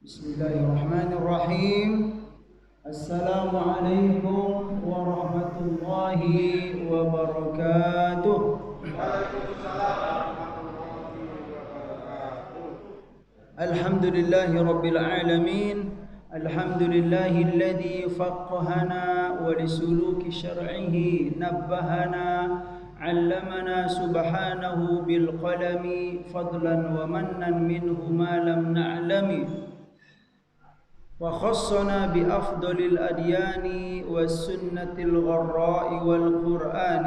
Bismillahirrahmanirrahim. Assalamualaikum warahmatullahi wabarakatuh. Alhamdulillahi rabbil alamin. Alhamdulillahilladzi faqqahana wa lisuluki syar'ihi nabbahana. علمنا سبحانه بالقلم فضلا ومنا منه ما لم نعلم وخصنا بأفضل الأديان والسنة الغراء والقرآن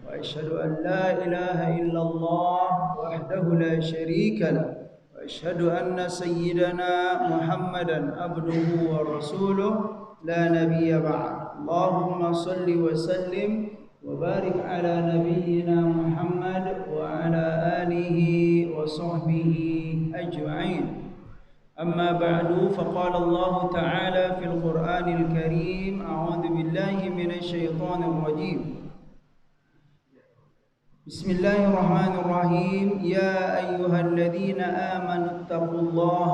وأشهد أن لا إله إلا الله وحده لا شريك له وأشهد أن سيدنا محمدا عبده ورسوله لا نبي بعد اللهم صل وسلم وبارك على نبينا محمد وعلى آله وصحبه أجمعين أما بعد فقال الله تعالى في القرآن الكريم أعوذ بالله من الشيطان الرجيم بسم الله الرحمن الرحيم يا أيها الذين آمنوا اتقوا الله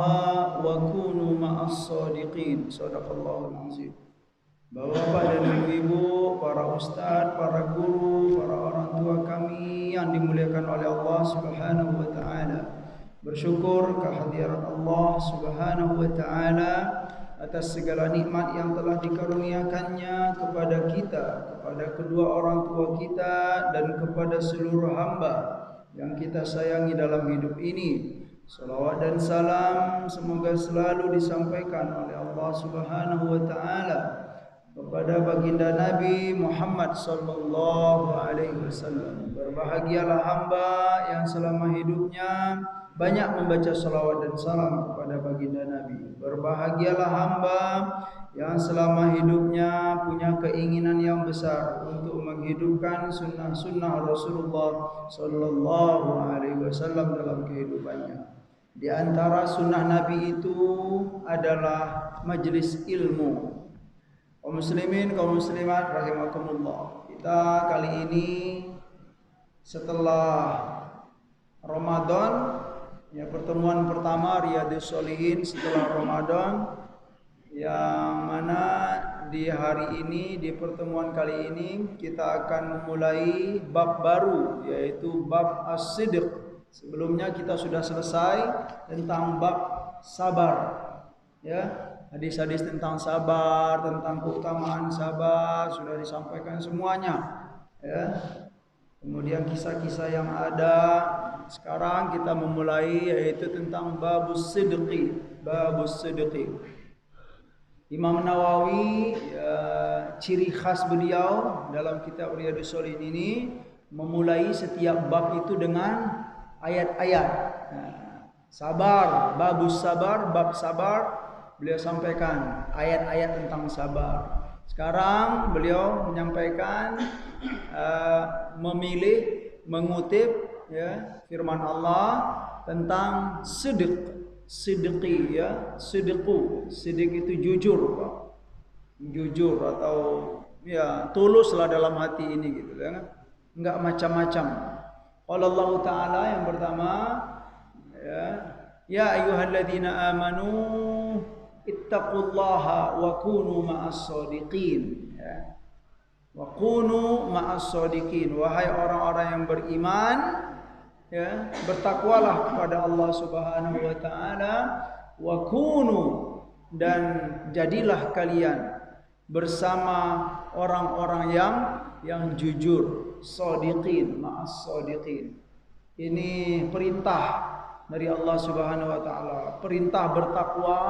وكونوا مع الصادقين صدق الله العظيم. Bapak-bapak dan ibu-ibu, para ustadz, para guru, para orang tua kami yang dimuliakan oleh Allah Subhanahu wa taala. Bersyukur kehadiran Allah Subhanahu wa taala atas segala nikmat yang telah dikaruniakannya kepada kita, kepada kedua orang tua kita dan kepada seluruh hamba yang kita sayangi dalam hidup ini. Salawat dan salam semoga selalu disampaikan oleh Allah Subhanahu wa taala kepada baginda Nabi Muhammad sallallahu alaihi wasallam. Berbahagialah hamba yang selama hidupnya banyak membaca salawat dan salam kepada baginda Nabi. Berbahagialah hamba yang selama hidupnya punya keinginan yang besar untuk menghidupkan sunnah-sunnah Rasulullah sallallahu alaihi wasallam dalam kehidupannya. Di antara sunnah Nabi itu adalah majlis ilmu. Kaum muslimin, kaum muslimat rahimakumullah. Kita kali ini setelah Ramadan, ya, pertemuan pertama Riyadhus Shalihin setelah Ramadan, yang mana di hari ini, di pertemuan kali ini kita akan memulai bab baru, yaitu bab as-sidq. Sebelumnya kita sudah selesai tentang bab sabar, ya. Hadis-hadis tentang sabar, tentang keutamaan sabar sudah disampaikan semuanya, ya. Kemudian kisah-kisah yang ada. Sekarang kita memulai yaitu tentang babus sidqi, babus sidqi. Imam Nawawi, ciri khas beliau dalam kitab Riyadhus Shalihin ini memulai setiap bab itu dengan ayat-ayat. Sabar, babus sabar, bab sabar, beliau sampaikan ayat-ayat tentang sabar. Sekarang beliau menyampaikan, mengutip, ya, firman Allah tentang sidqi, ya, sidq itu jujur, Pak. Jujur atau ya tuluslah dalam hati ini, gitu kan. Enggak macam-macam. Qala Allah Ta'ala yang pertama, ya ayyuhalladzina amanu ittaqullaha wa kunu ma'as shadiqin, ya. Wa kunu ma'as shadiqin, wahai orang-orang yang beriman, ya, bertakwalah kepada Allah Subhanahu wa taala, wa kunu, dan jadilah kalian bersama orang-orang yang jujur, shadiqin, ma'as shadiqin. Ini perintah dari Allah Subhanahu wa taala, perintah bertakwa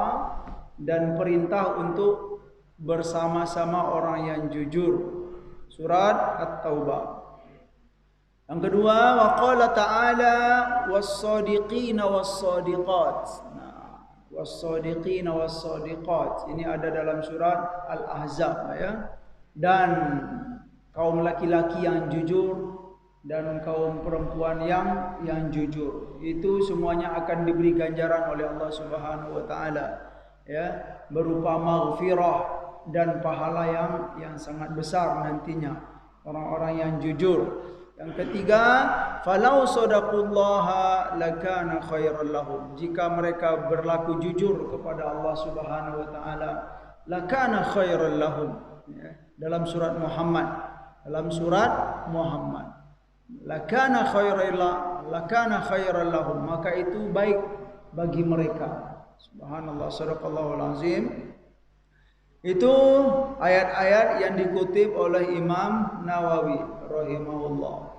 dan perintah untuk bersama-sama orang yang jujur. Surat At-Taubah. Yang kedua, wa qala ta'ala was-shadiqina was-shadiqat. Nah, was-shadiqina was-shadiqat ini ada dalam surat Al-Ahzab, ya. Dan kaum laki-laki yang jujur dan kaum perempuan yang jujur, itu semuanya akan diberi ganjaran oleh Allah Subhanahu wa taala, ya, berupa maghfirah dan pahala yang sangat besar nantinya orang-orang yang jujur. Yang ketiga, falau sadaqullaha lakana khairan lahum. Jika mereka berlaku jujur kepada Allah Subhanahu wa taala, lakana khairan lahum. Ya, dalam surat Muhammad. Lakana khairan lahum, maka itu baik bagi mereka. Subhanallah, sadaqallahul azim. Itu ayat-ayat yang dikutip oleh Imam Nawawi rahimahullah.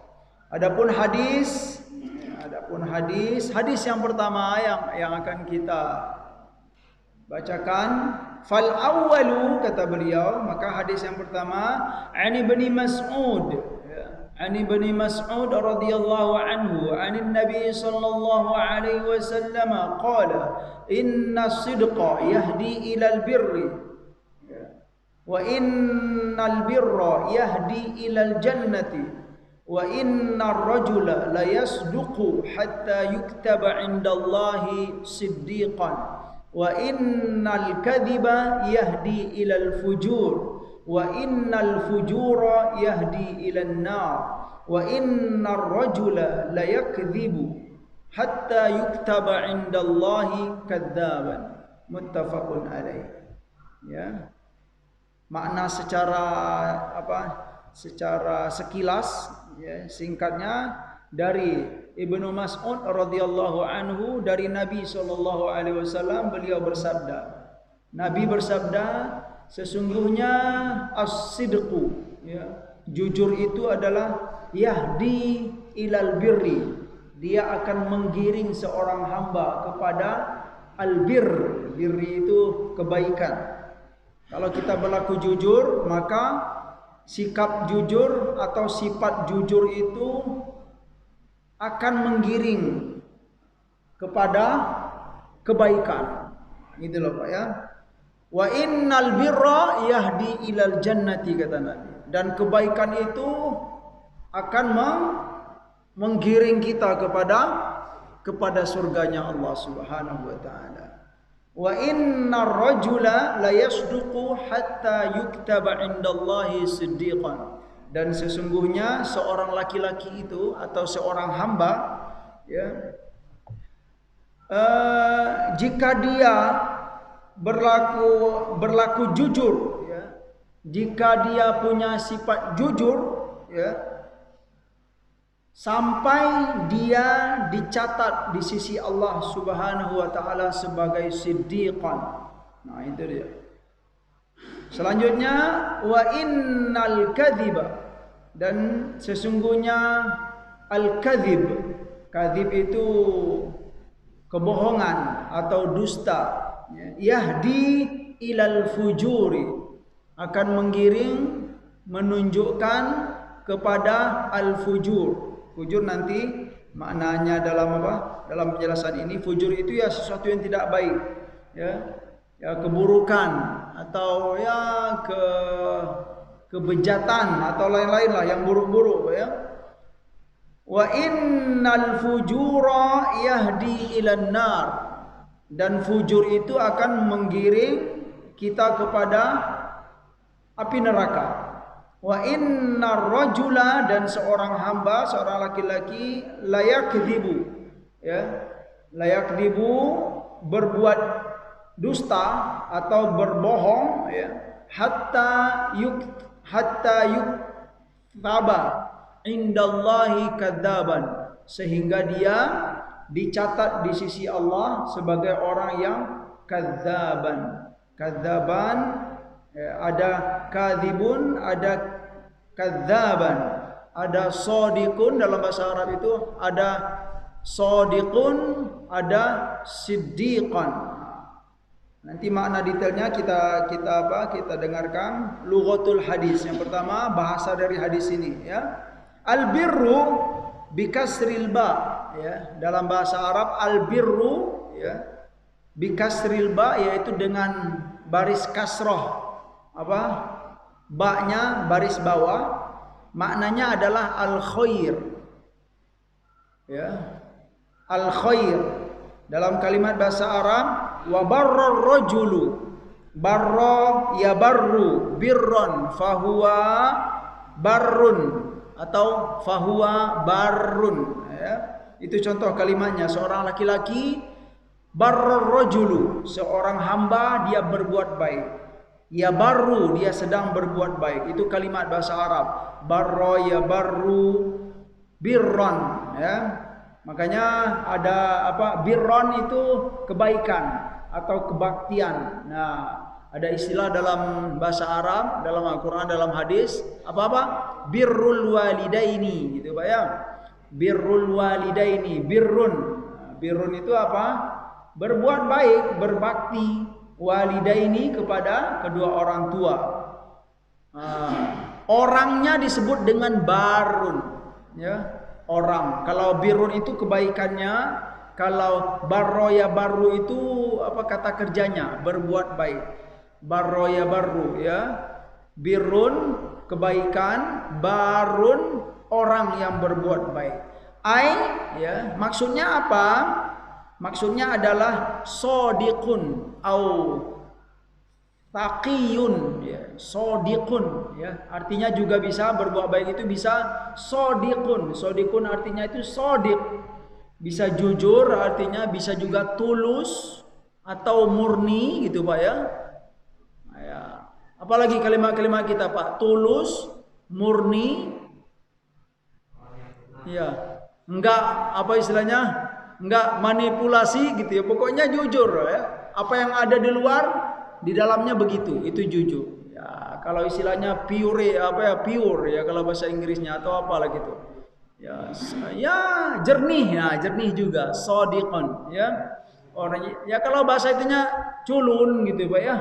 Adapun hadis yang pertama yang akan kita bacakan, fal awwalu, kata beliau, maka hadis yang pertama Ani bin Mas'ud radhiyallahu anhu, anin Nabi sallallahu alaihi wasallam qala, inna sidqa yahdi ilal birri wa innal birra yahdi ilal jannati wa innar rajula la yasduqu hatta yuktaba indallahi siddiqan wa innal kadhiba yahdi ilal fujur wa innal fujura yahdi ilan nar wa innar rajula la yakdhibu hatta yuktaba indallahi kadzaban. Muttafaqun alaih. Ya. Makna secara sekilas, ya, singkatnya dari Ibnu Mas'ud radhiyallahu anhu dari Nabi sallallahu alaihi wasallam, beliau bersabda, Nabi bersabda, sesungguhnya as-sidqu, ya, jujur itu adalah yahdi ilal birri, dia akan menggiring seorang hamba kepada albir. Birri itu kebaikan. Kalau kita berlaku jujur, maka sikap jujur atau sifat jujur itu akan menggiring kepada kebaikan. Gitu loh Pak ya. Wa innal birra yahdi ilal jannati, kata Nabi. Dan kebaikan itu akan menggiring kita kepada surganya Allah Subhanahu wa taala. Wa innar rajula la yasduqu hatta yuktaba indallahi siddiqan. Dan sesungguhnya seorang laki-laki itu atau seorang hamba, ya, jika dia berlaku jujur, ya, jika dia punya sifat jujur, ya, sampai dia dicatat di sisi Allah Subhanahu wa taala sebagai siddiqan. Nah, itu dia. Selanjutnya, wa innal kadhiba, dan sesungguhnya al-kadhib. Kadhib itu kebohongan atau dusta. Yahdi ilal fujuri, akan menggiring, menunjukkan kepada al-fujur. Fujur nanti maknanya dalam apa? Dalam penjelasan ini, fujur itu ya sesuatu yang tidak baik, ya, ya keburukan atau ya kebejatan atau lain-lain lah yang buruk-buruk, ya. Wa innal fujura yahdi ilan nar, dan fujur itu akan menggiring kita kepada api neraka. Wa innar rajula, dan seorang hamba, seorang laki-laki, layakdzibu, ya, layakdzibu, berbuat dusta atau berbohong, ya, hatta yuktaba indallahi kadzaban, sehingga dia dicatat di sisi Allah sebagai orang yang kadzaban. Kadzaban, ya, ada kadzibun, ada kadzaban, ada shadiqun. Dalam bahasa Arab itu ada shadiqun, ada siddiqan. Nanti makna detailnya kita dengarkan lughatul hadis. Yang pertama, bahasa dari hadis ini, ya. Al-birru bikasril ba, ya. Dalam bahasa Arab al-birru, ya, bikasril ba, yaitu dengan baris kasroh, apa? Ba-nya baris bawah, maknanya adalah al-khair. Ya. Al-khair. Dalam kalimat bahasa Arab, wa barrar rajulu, barra ya barru birran fahuwa barrun, atau fahuwa barrun, ya. Itu contoh kalimatnya, seorang laki-laki barrur rajulu, seorang hamba dia berbuat baik. Ya barru, dia sedang berbuat baik. Itu kalimat bahasa Arab. Barra ya barru birran, ya. Makanya ada apa? Birran itu kebaikan atau kebaktian. Nah, ada istilah dalam bahasa Arab, dalam Al-Quran, dalam hadis, apa-apa? Birrul walidaini, gitu Pak ya. Birrul walidaini, birrun. Birrun itu apa? Berbuat baik, berbakti, walidaini kepada kedua orang tua. Orangnya disebut dengan barun, ya. Orang. Kalau birrun itu kebaikannya, kalau barroya baru itu apa kata kerjanya? Berbuat baik. Barroya baru, ya. Birrun kebaikan, barun orang yang berbuat baik. Ya, maksudnya apa? Maksudnya adalah sodiqun au taqiyun, ya, sodiqun, ya. Artinya juga bisa berbuat baik itu bisa sodiqun. Sodiqun artinya itu sodik. Bisa jujur, artinya bisa juga tulus atau murni, gitu Pak ya. Ya. Apalagi kalimat-kalimat kita Pak, tulus, murni, ya, enggak apa istilahnya, enggak manipulasi gitu ya. Pokoknya jujur ya. Apa yang ada di luar, di dalamnya begitu, itu jujur. Ya, kalau istilahnya pure apa ya, pure ya kalau bahasa Inggrisnya atau apalah gitu. Ya, ya jernih ya, jernih juga, shadiqan ya. Orang ya kalau bahasa itunya culun gitu Pak ya.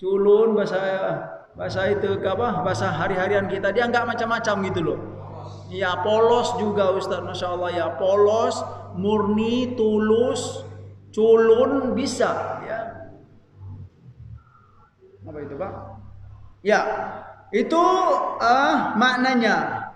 Culun bahasa itu apa? Bahasa hari-harian kita, dia enggak macam-macam gitu loh. Ya polos juga Ustaz, Masya Allah ya, polos, murni, tulus, culun bisa ya. Apa itu Pak? Ya, itu maknanya.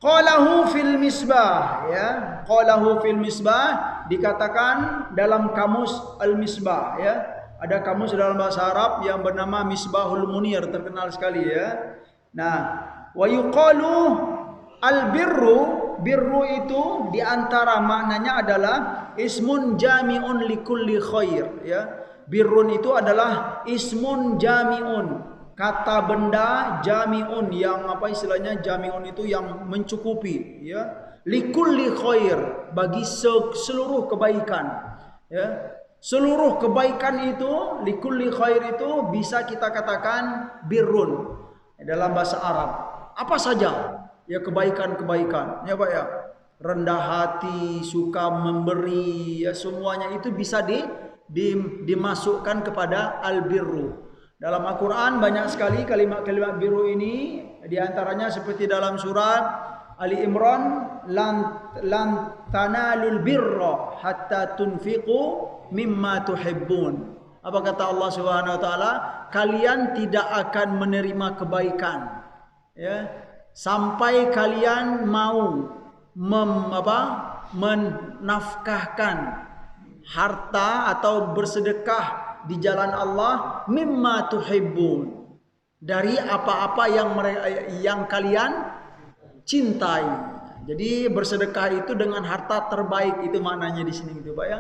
Qalahu fil misbah, ya. Qalahu fil misbah dikatakan dalam kamus al-misbah, ya. Ada kamus dalam bahasa Arab yang bernama Misbahul Munir, terkenal sekali ya. Nah, wa yuqalu al-birru, birru itu diantara maknanya adalah ismun jami'un likulli khair, ya. Birrun itu adalah ismun jami'un, kata benda jami'un, yang apa istilahnya, jami'un itu yang mencukupi, ya. Likulli khair, bagi seluruh kebaikan, ya. Seluruh kebaikan itu, likulli khair itu bisa kita katakan birrun dalam bahasa Arab. Apa saja? Ya kebaikan-kebaikan, ya Pak ya. Rendah hati, suka memberi, ya semuanya itu bisa dimasukkan kepada al-birru. Dalam Al-Quran banyak sekali kalimat-kalimat birru ini. Di antaranya seperti dalam surat Ali Imran, lan tanalul birra hatta tunfiqu mimma tuhibbun. Apa kata Allah Subhanahu wa taala? Kalian tidak akan menerima kebaikan, ya, sampai kalian mau menafkahkan harta atau bersedekah di jalan Allah, mimma tuhibbun, dari apa-apa yang kalian cintai. Jadi bersedekah itu dengan harta terbaik, itu maknanya di sini gitu Pak ya.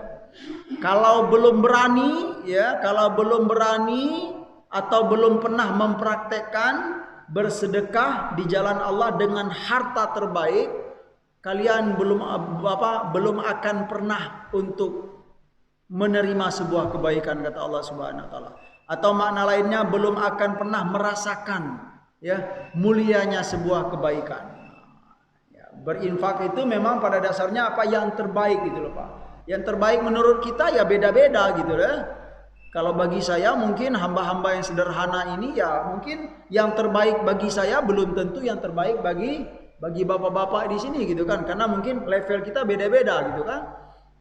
Kalau belum berani ya, kalau belum berani atau belum pernah mempraktekkan bersedekah di jalan Allah dengan harta terbaik, kalian belum akan pernah untuk menerima sebuah kebaikan, kata Allah Subhanahu wa taala. Atau makna lainnya, belum akan pernah merasakan ya mulianya sebuah kebaikan. Berinfak itu memang pada dasarnya apa yang terbaik gitu loh Pak. Yang terbaik menurut kita ya beda-beda gitu loh. Kalau bagi saya mungkin hamba-hamba yang sederhana ini ya mungkin yang terbaik bagi saya belum tentu yang terbaik bagi bapak-bapak di sini gitu kan. Karena mungkin level kita beda-beda gitu kan.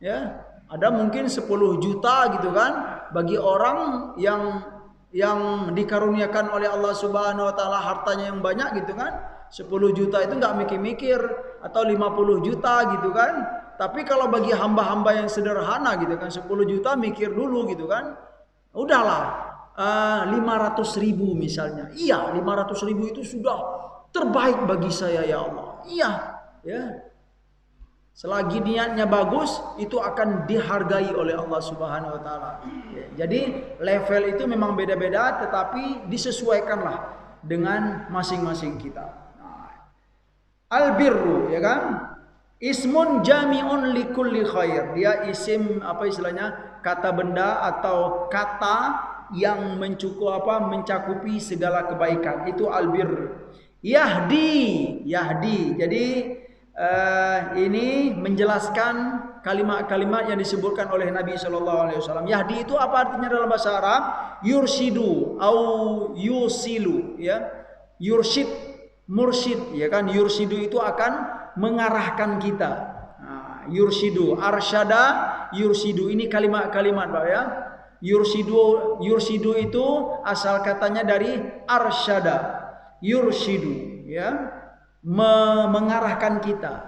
Ya, ada mungkin 10 juta gitu kan bagi orang yang dikaruniakan oleh Allah Subhanahu wa taala hartanya yang banyak gitu kan. 10 juta itu enggak mikir-mikir, atau 50 juta gitu kan. Tapi kalau bagi hamba-hamba yang sederhana gitu kan, 10 juta mikir dulu gitu kan. Udahlah 500 ribu misalnya. Iya, 500 ribu itu sudah terbaik bagi saya ya Allah. Iya, ya. Selagi niatnya bagus, itu akan dihargai oleh Allah Subhanahu wa taala. Jadi level itu memang beda-beda, tetapi disesuaikanlah dengan masing-masing kita. Nah, albirru, ya kan? Ismun jami'un likulli khair. Dia isim apa istilahnya? Kata benda atau kata yang mencakupi segala kebaikan. Itu albir. Yahdi. Jadi ini menjelaskan kalimat-kalimat yang disebutkan oleh Nabi Shallallahu Alaihi Wasallam. Yahdi itu apa artinya dalam bahasa Arab? Yurshidu au yusilu, ya. Yurshid, mursyid, ya kan? Yurshidu itu akan mengarahkan kita. Nah, yurshidu, arsyada, yursidu, ini kalimat-kalimat, Pak, ya. Yursidu itu asal katanya dari arsyada, yurshidu, ya. Mengarahkan kita,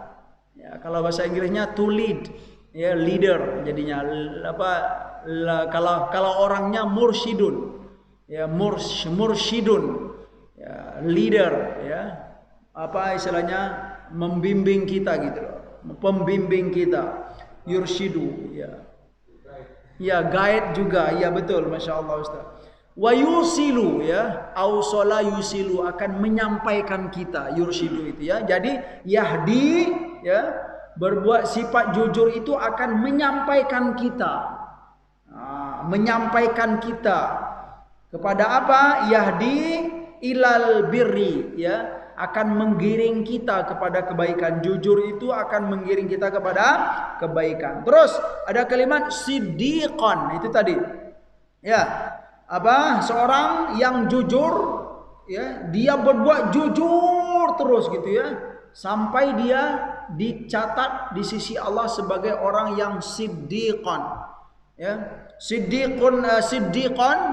ya, kalau bahasa Inggrisnya to lead, ya, leader jadinya. Kalau orangnya mursyidun, ya, mursyidun, ya, leader, ya, apa istilahnya, membimbing kita gitu loh, pembimbing kita, yursyidu, ya, guide juga, ya, betul, masya Allah Ustaz. Wa yusilu, ya, ausola yusilu, akan menyampaikan kita, yursyidu itu, ya. Jadi yahdi, ya, berbuat sifat jujur itu akan menyampaikan kita, menyampaikan kita kepada apa? Yahdi ilal birri, ya, akan menggiring kita kepada kebaikan. Jujur itu akan menggiring kita kepada kebaikan. Terus ada kalimat siddiqan, itu tadi, ya. Apa? Seorang yang jujur, ya, dia berbuat jujur terus gitu, ya, sampai dia dicatat di sisi Allah sebagai orang yang siddiqan, ya. Siddiqan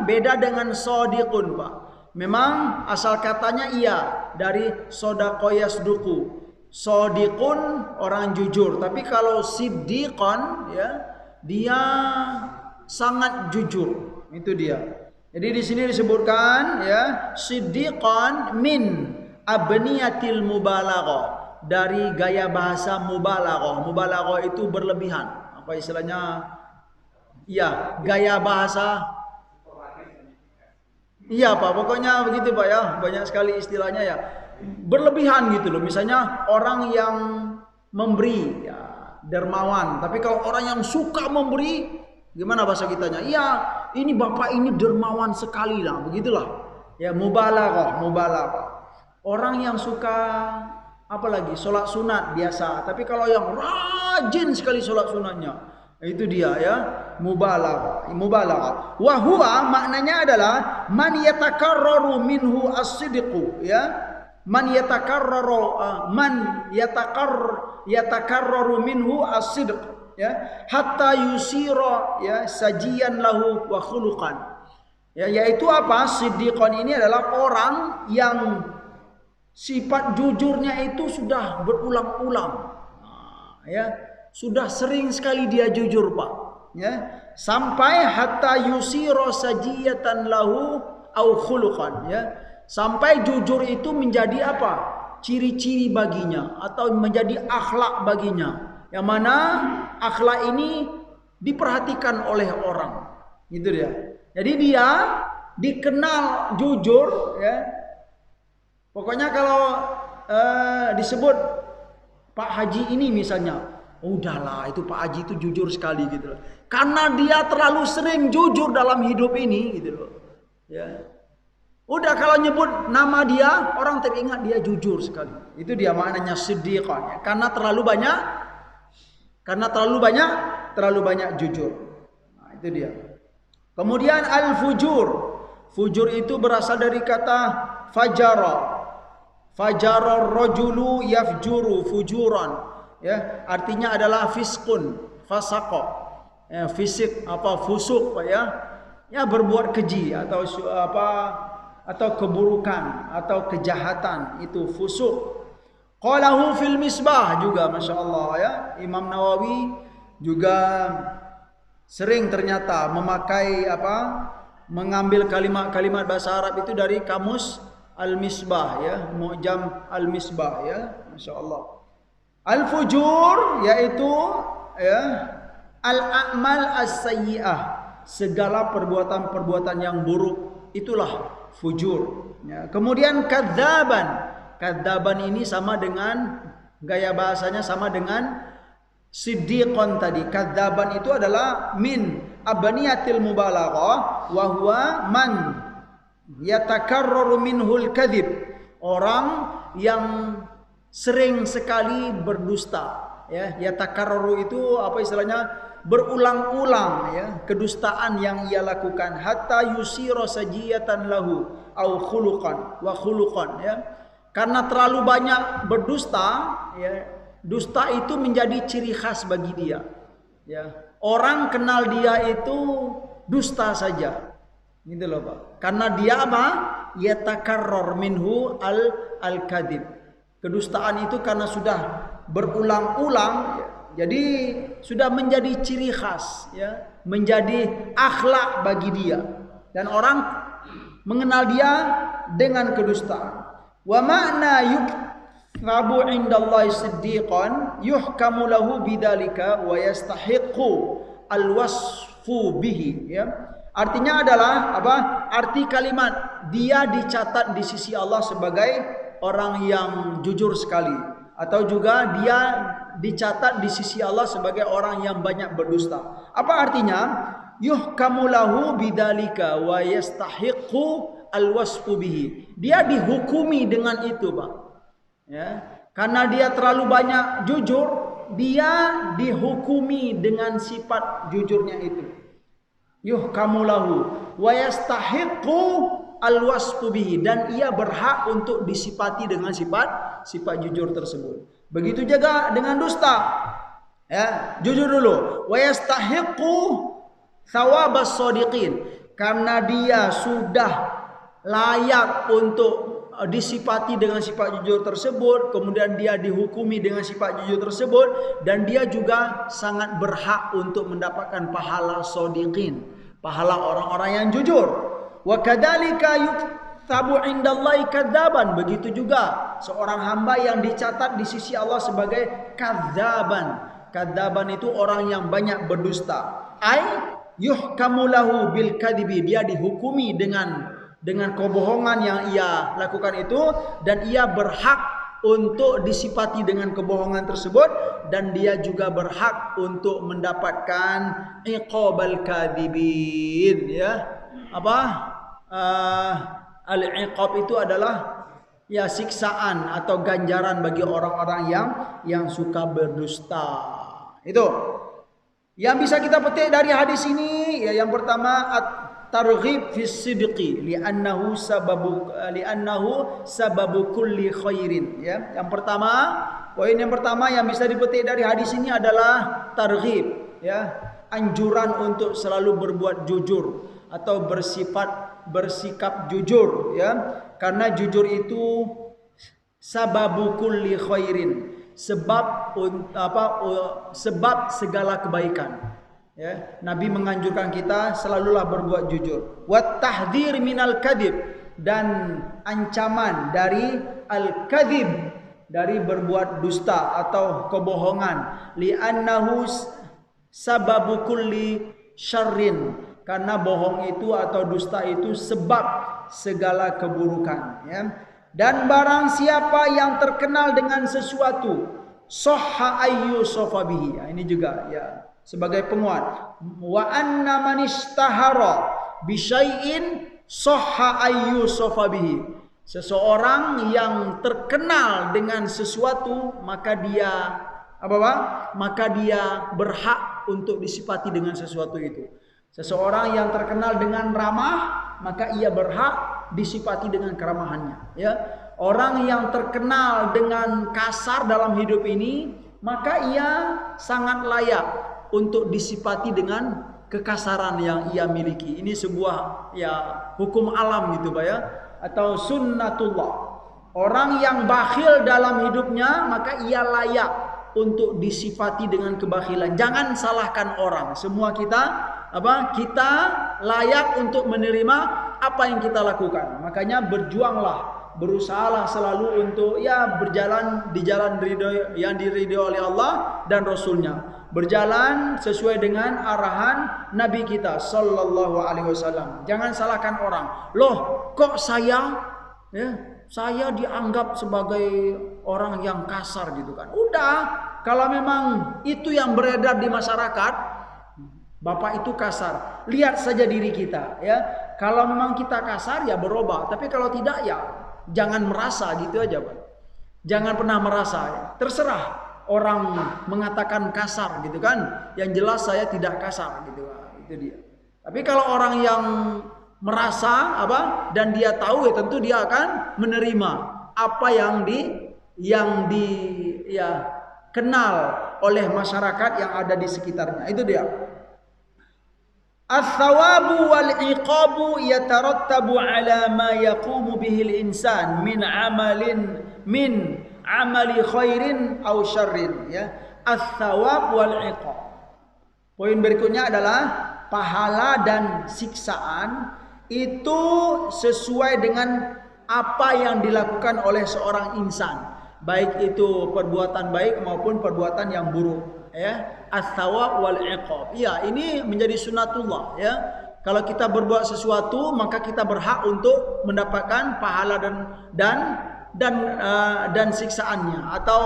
beda dengan shadiqun, Pak. Memang asal katanya iya dari sodaqo yasduqu, shadiqun orang jujur, tapi kalau siddiqan, ya, dia sangat jujur, itu dia. Jadi di sini disebutkan, ya, siddiqan min abniyatil mubalaghah, dari gaya bahasa mubalaghah. Mubalaghah itu berlebihan. Apa istilahnya? Ya, gaya bahasa. Iya, Pak, pokoknya begitu, Pak, ya. Banyak sekali istilahnya, ya. Berlebihan gitu loh. Misalnya orang yang memberi, ya, dermawan. Tapi kalau orang yang suka memberi, gimana bahasa kitanya? Iya, ini bapak ini dermawan sekali lah, begitulah. Ya, mubalaghah. Orang yang suka apa lagi? Sholat sunat biasa. Tapi kalau yang rajin sekali sholat sunatnya, itu dia, ya, mubalaghah. Wa huwa maknanya adalah man yatakarraru minhu as-sidqu, ya. Man yatakarraru minhu as-sidq, ya, hatta yusira, ya, sajian lahu wa khuluqan, ya, yaitu apa? Siddiqan ini adalah orang yang sifat jujurnya itu sudah berulang-ulang, ya, sudah sering sekali dia jujur, Pak, ya, sampai hatta yusira sajiyatan lahu au khuluqan, ya, sampai jujur itu menjadi apa? Ciri-ciri baginya atau menjadi akhlak baginya. Yang mana akhlak ini diperhatikan oleh orang, gitu dia. Jadi dia dikenal jujur, ya. Pokoknya kalau disebut Pak Haji ini misalnya, udahlah itu Pak Haji itu jujur sekali gitu loh. Karena dia terlalu sering jujur dalam hidup ini, gitu loh. Ya. Udah kalau nyebut nama dia, orang teringat dia jujur sekali. Itu dia maknanya siddiqan, ya. Karena terlalu banyak jujur. Nah, itu dia. Kemudian al-fujur. Fujur itu berasal dari kata fajara. Fajara rajulu yafjuru fujuran, ya, artinya adalah fiskun, fasaqa. Ya, fisik apa fusuk, Pak, ya. Ya, berbuat keji atau keburukan atau kejahatan, itu fusuk. Qalahu fil misbah juga, masya Allah, ya. Imam Nawawi juga sering ternyata mengambil kalimat-kalimat bahasa Arab itu dari kamus Al-Misbah ya, Mu'jam Al-Misbah ya, masyaallah. Al-fujur yaitu ya al-a'mal as-sayyi'ah, segala perbuatan-perbuatan yang buruk, itulah fujur ya. Kemudian kadzaban ini sama dengan gaya bahasanya sama dengan siddiqon tadi. Kadzaban itu adalah min abniyatil mubalaghah wa huwa man yatakarraru minhul kadzib, orang yang sering sekali berdusta ya. Yatakarraru itu apa istilahnya, berulang-ulang ya kedustaan yang ia lakukan, hatta yusira sajiyatan lahu au khuluqan wa khuluqan ya. Karena terlalu banyak berdusta ya, dusta itu menjadi ciri khas bagi dia ya. Orang kenal dia itu dusta saja gitu loh Pak, karena dia apa, yatakarrar minhu al-kadzib, kedustaan itu karena sudah berulang-ulang ya, jadi sudah menjadi ciri khas ya, menjadi akhlak bagi dia, dan orang mengenal dia dengan kedustaan. Wa ma'na yuktabu indallahi siddiqan yuhkamu lahu bidzalika wa yastahiqqu alwasfu bihi ya. Artinya adalah apa? Arti kalimat dia dicatat di sisi Allah sebagai orang yang jujur sekali, atau juga dia dicatat di sisi Allah sebagai orang yang banyak berdusta. Apa artinya? Yuhkamu lahu bidzalika wa yastahiqqu al-wasfu bihi. Dia dihukumi dengan itu, Pak. Ya, karena dia terlalu banyak jujur, dia dihukumi dengan sifat jujurnya itu. Yuhkamu lahu wa yastahiqqu al-wasfu bihi, dan ia berhak untuk disifati dengan sifat jujur tersebut. Begitu juga dengan dusta. Ya, jujur dulu. Wa yastahiqqu thawabas shadiqin, karena dia sudah layak untuk disifati dengan sifat jujur tersebut, kemudian dia dihukumi dengan sifat jujur tersebut, dan dia juga sangat berhak untuk mendapatkan pahala shadiqin, pahala orang-orang yang jujur. Wa kadzalika yuktabu indallahi kadzaban, begitu juga seorang hamba yang dicatat di sisi Allah sebagai kadzaban. Kadzaban itu orang yang banyak berdusta. Ai yuhkamu lahu bil kadzibi, dia dihukumi dengan kebohongan yang ia lakukan itu, dan ia berhak untuk disifati dengan kebohongan tersebut, dan dia juga berhak untuk mendapatkan iqabal kadzibin ya. Apa? Al-iqab itu adalah ya siksaan atau ganjaran bagi orang-orang yang suka berdusta. Itu yang bisa kita petik dari hadis ini ya. Yang pertama, targhib fi sidqi li'annahu sababu kulli khairin ya. Yang pertama, poin yang pertama yang bisa dipetik dari hadis ini adalah targhib ya, anjuran untuk selalu berbuat jujur atau bersikap jujur ya. Karena jujur itu sababu kulli khairin, sebab segala kebaikan. Ya, Nabi menganjurkan kita selalulah berbuat jujur. Wat tahdhir minal kadzib, dan ancaman dari al-kadzib, dari berbuat dusta atau kebohongan. Li'annahu sababu kulli syarrin, karena bohong itu atau dusta itu sebab segala keburukan ya. Dan barang siapa yang terkenal dengan sesuatu, sahha ayyu sofabihi. Nah, ini juga ya sebagai penguat. Wa anna man ishtahara bi syai'in sahha ayyu sofabihi. Seseorang yang terkenal dengan sesuatu, maka dia maka dia berhak untuk disifati dengan sesuatu itu. Seseorang yang terkenal dengan ramah, maka ia berhak disifati dengan keramahannya ya. Orang yang terkenal dengan kasar dalam hidup ini, maka ia sangat layak untuk disifati dengan kekasaran yang ia miliki. Ini sebuah ya hukum alam gitu Pak ya, atau sunnatullah. Orang yang bakhil dalam hidupnya, maka ia layak untuk disifati dengan kebakhilan. Jangan salahkan orang. Semua kita kita layak untuk menerima apa yang kita lakukan. Makanya berjuanglah berusahalah selalu untuk ya berjalan di jalan yang diridhoi oleh Allah dan Rasulnya, berjalan sesuai dengan arahan Nabi kita Sallallahu Alaihi Wasallam. Jangan salahkan orang, loh kok saya dianggap sebagai orang yang kasar gitu kan. Udah, kalau memang itu yang beredar di masyarakat, Bapak itu kasar, lihat saja diri kita ya. Kalau memang kita kasar ya berubah, tapi kalau tidak ya jangan merasa gitu aja Pak. Jangan pernah merasa ya. Terserah orang mengatakan kasar gitu kan, yang jelas saya tidak kasar gitu. Itu dia. Tapi kalau orang yang merasa dan dia tahu ya tentu dia akan menerima apa yang kenal oleh masyarakat yang ada di sekitarnya. Itu dia. As-sawabu wal iqabu yatarattabu ala ma yaqumu bihil insan min amali khairin aw syarrin ya. As-sawab wal iqab. Poin berikutnya adalah pahala dan siksaan itu sesuai dengan apa yang dilakukan oleh seorang insan, baik itu perbuatan baik maupun perbuatan yang buruk ya. As-sawab wal iqab. Ya, ini menjadi sunatullah ya. Kalau kita berbuat sesuatu maka kita berhak untuk mendapatkan pahala dan siksaannya atau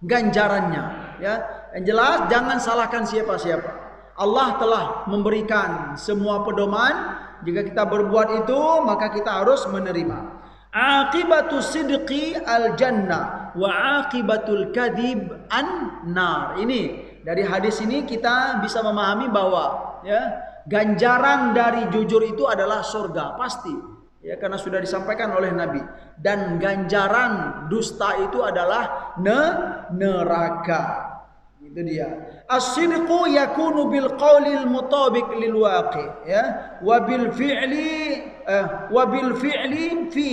ganjarannya ya. Yang jelas jangan salahkan siapa-siapa. Allah telah memberikan semua pedoman. Jika kita berbuat itu maka kita harus menerima. Aqibatu sidqi al jannah wa aqibatul kadhib an nar. Ini dari hadis ini kita bisa memahami bahwa ya ganjaran dari jujur itu adalah surga pasti ya, karena sudah disampaikan oleh Nabi, dan ganjaran dusta itu adalah neraka. Itu dia. As-sidqu yakunu bil qawlil mutabiq lil waqi ya wa bil fi'li fi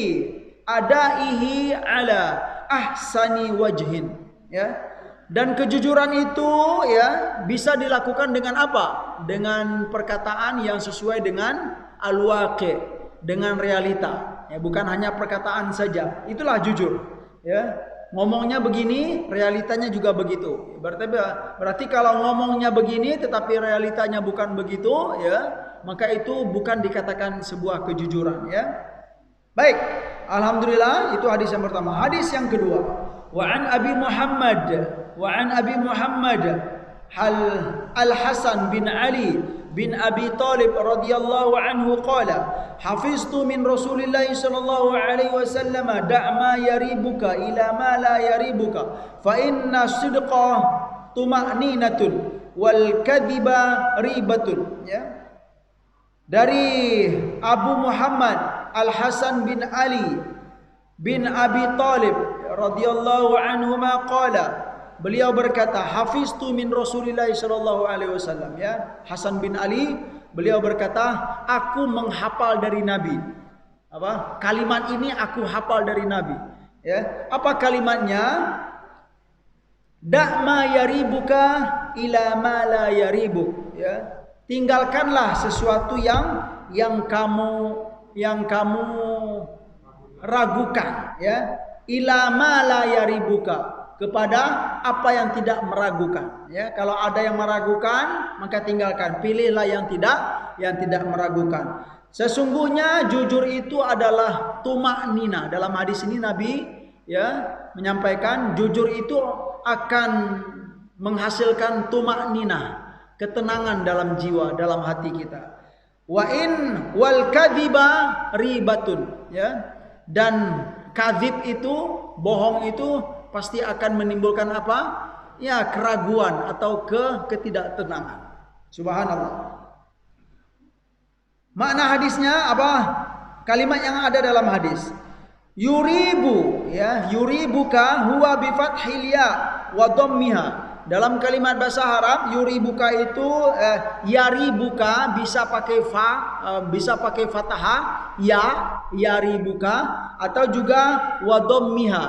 adaihi ala ahsani wajhin ya. Dan kejujuran itu ya bisa dilakukan dengan apa? Dengan perkataan yang sesuai dengan al-waqi, dengan realita ya, bukan hanya perkataan saja. Itulah jujur ya. Ngomongnya begini, realitanya juga begitu. Berarti kalau ngomongnya begini tetapi realitanya bukan begitu ya, maka itu bukan dikatakan sebuah kejujuran ya. Baik, alhamdulillah itu hadis yang pertama. Hadis yang kedua, wa an Abi Muhammad Al-Hasan bin Ali bin Abi Talib radhiyallahu anhu qala hafiztu min Rasulillah sallallahu alaihi wasallam da' ma yaribuka ila ma la yaribuka fa inna sidqa tuma'ninatun wal kadhiba ribatun ya. Dari Abu Muhammad Al-Hasan bin Ali bin Abi Talib radhiyallahu anhuma qala, beliau berkata, hafiztu min Rasulillah sallallahu alaihi wasallam ya. Hasan bin Ali beliau berkata, aku menghafal dari Nabi. Apa? Kalimat ini aku hafal dari Nabi ya. Apa kalimatnya? Da' ma yaribuka ila ma la yaribuk ya. Tinggalkanlah sesuatu yang kamu ragukan ya. Ila ma la yaribuka, kepada apa yang tidak meragukan ya. Kalau ada yang meragukan maka tinggalkan, pilihlah yang tidak meragukan. Sesungguhnya jujur itu adalah tumak-nina. Dalam hadis ini Nabi ya menyampaikan jujur itu akan menghasilkan tumak-nina, ketenangan dalam jiwa, dalam hati kita. Wa in wal kadhiba ribatun ya. Dan kadzib itu, bohong itu pasti akan menimbulkan apa? Ya, keraguan atau ketidaktenangan. Subhanallah. Makna hadisnya apa? Kalimat yang ada dalam hadis. Yuribu ya, yuribuka huwa bi fathil ya wa dhammiha. Dalam kalimat bahasa Arab yuribuka itu yaribuka bisa pakai fa, bisa pakai fathah ya, yaribuka, atau juga wa dhammiha,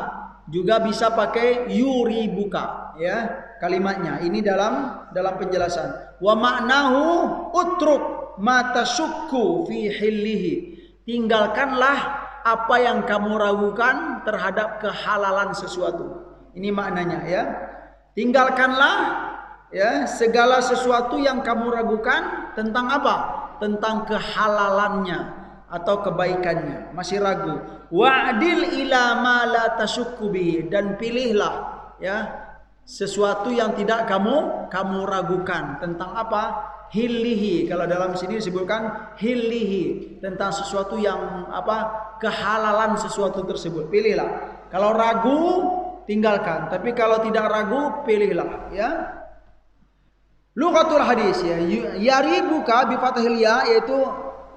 juga bisa pakai yuribuka ya kalimatnya. Ini dalam penjelasan. Wa ma'nahu utruk ma tasukku fi hillihi. Tinggalkanlah apa yang kamu ragukan terhadap kehalalan sesuatu. Ini maknanya ya. Tinggalkanlah ya segala sesuatu yang kamu ragukan tentang apa? Tentang kehalalannya atau kebaikannya. Masih ragu. Wa'dil ila ma la tasyukku bihi, dan pilihlah ya sesuatu yang tidak kamu ragukan tentang apa? Hillihi. Kalau dalam sini disebutkan hillihi, tentang sesuatu yang apa? Kehalalan sesuatu tersebut. Pilihlah. Kalau ragu, tinggalkan. Tapi kalau tidak ragu, pilihlah ya. Lughatul hadis ya. Yaribuka bi fathil ya, yaitu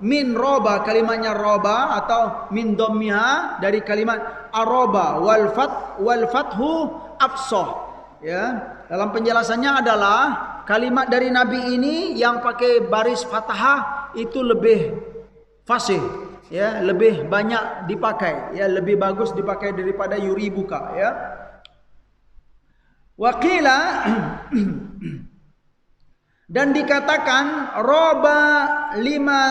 min roba, kalimatnya roba, atau min dhammiha dari kalimat aroba, wal fathu afsah. Ya, dalam penjelasannya adalah kalimat dari Nabi ini yang pakai baris fathah itu lebih fasih, ya, lebih banyak dipakai, ya, lebih bagus dipakai daripada yuribuka, ya. Waqila dan dikatakan roba lima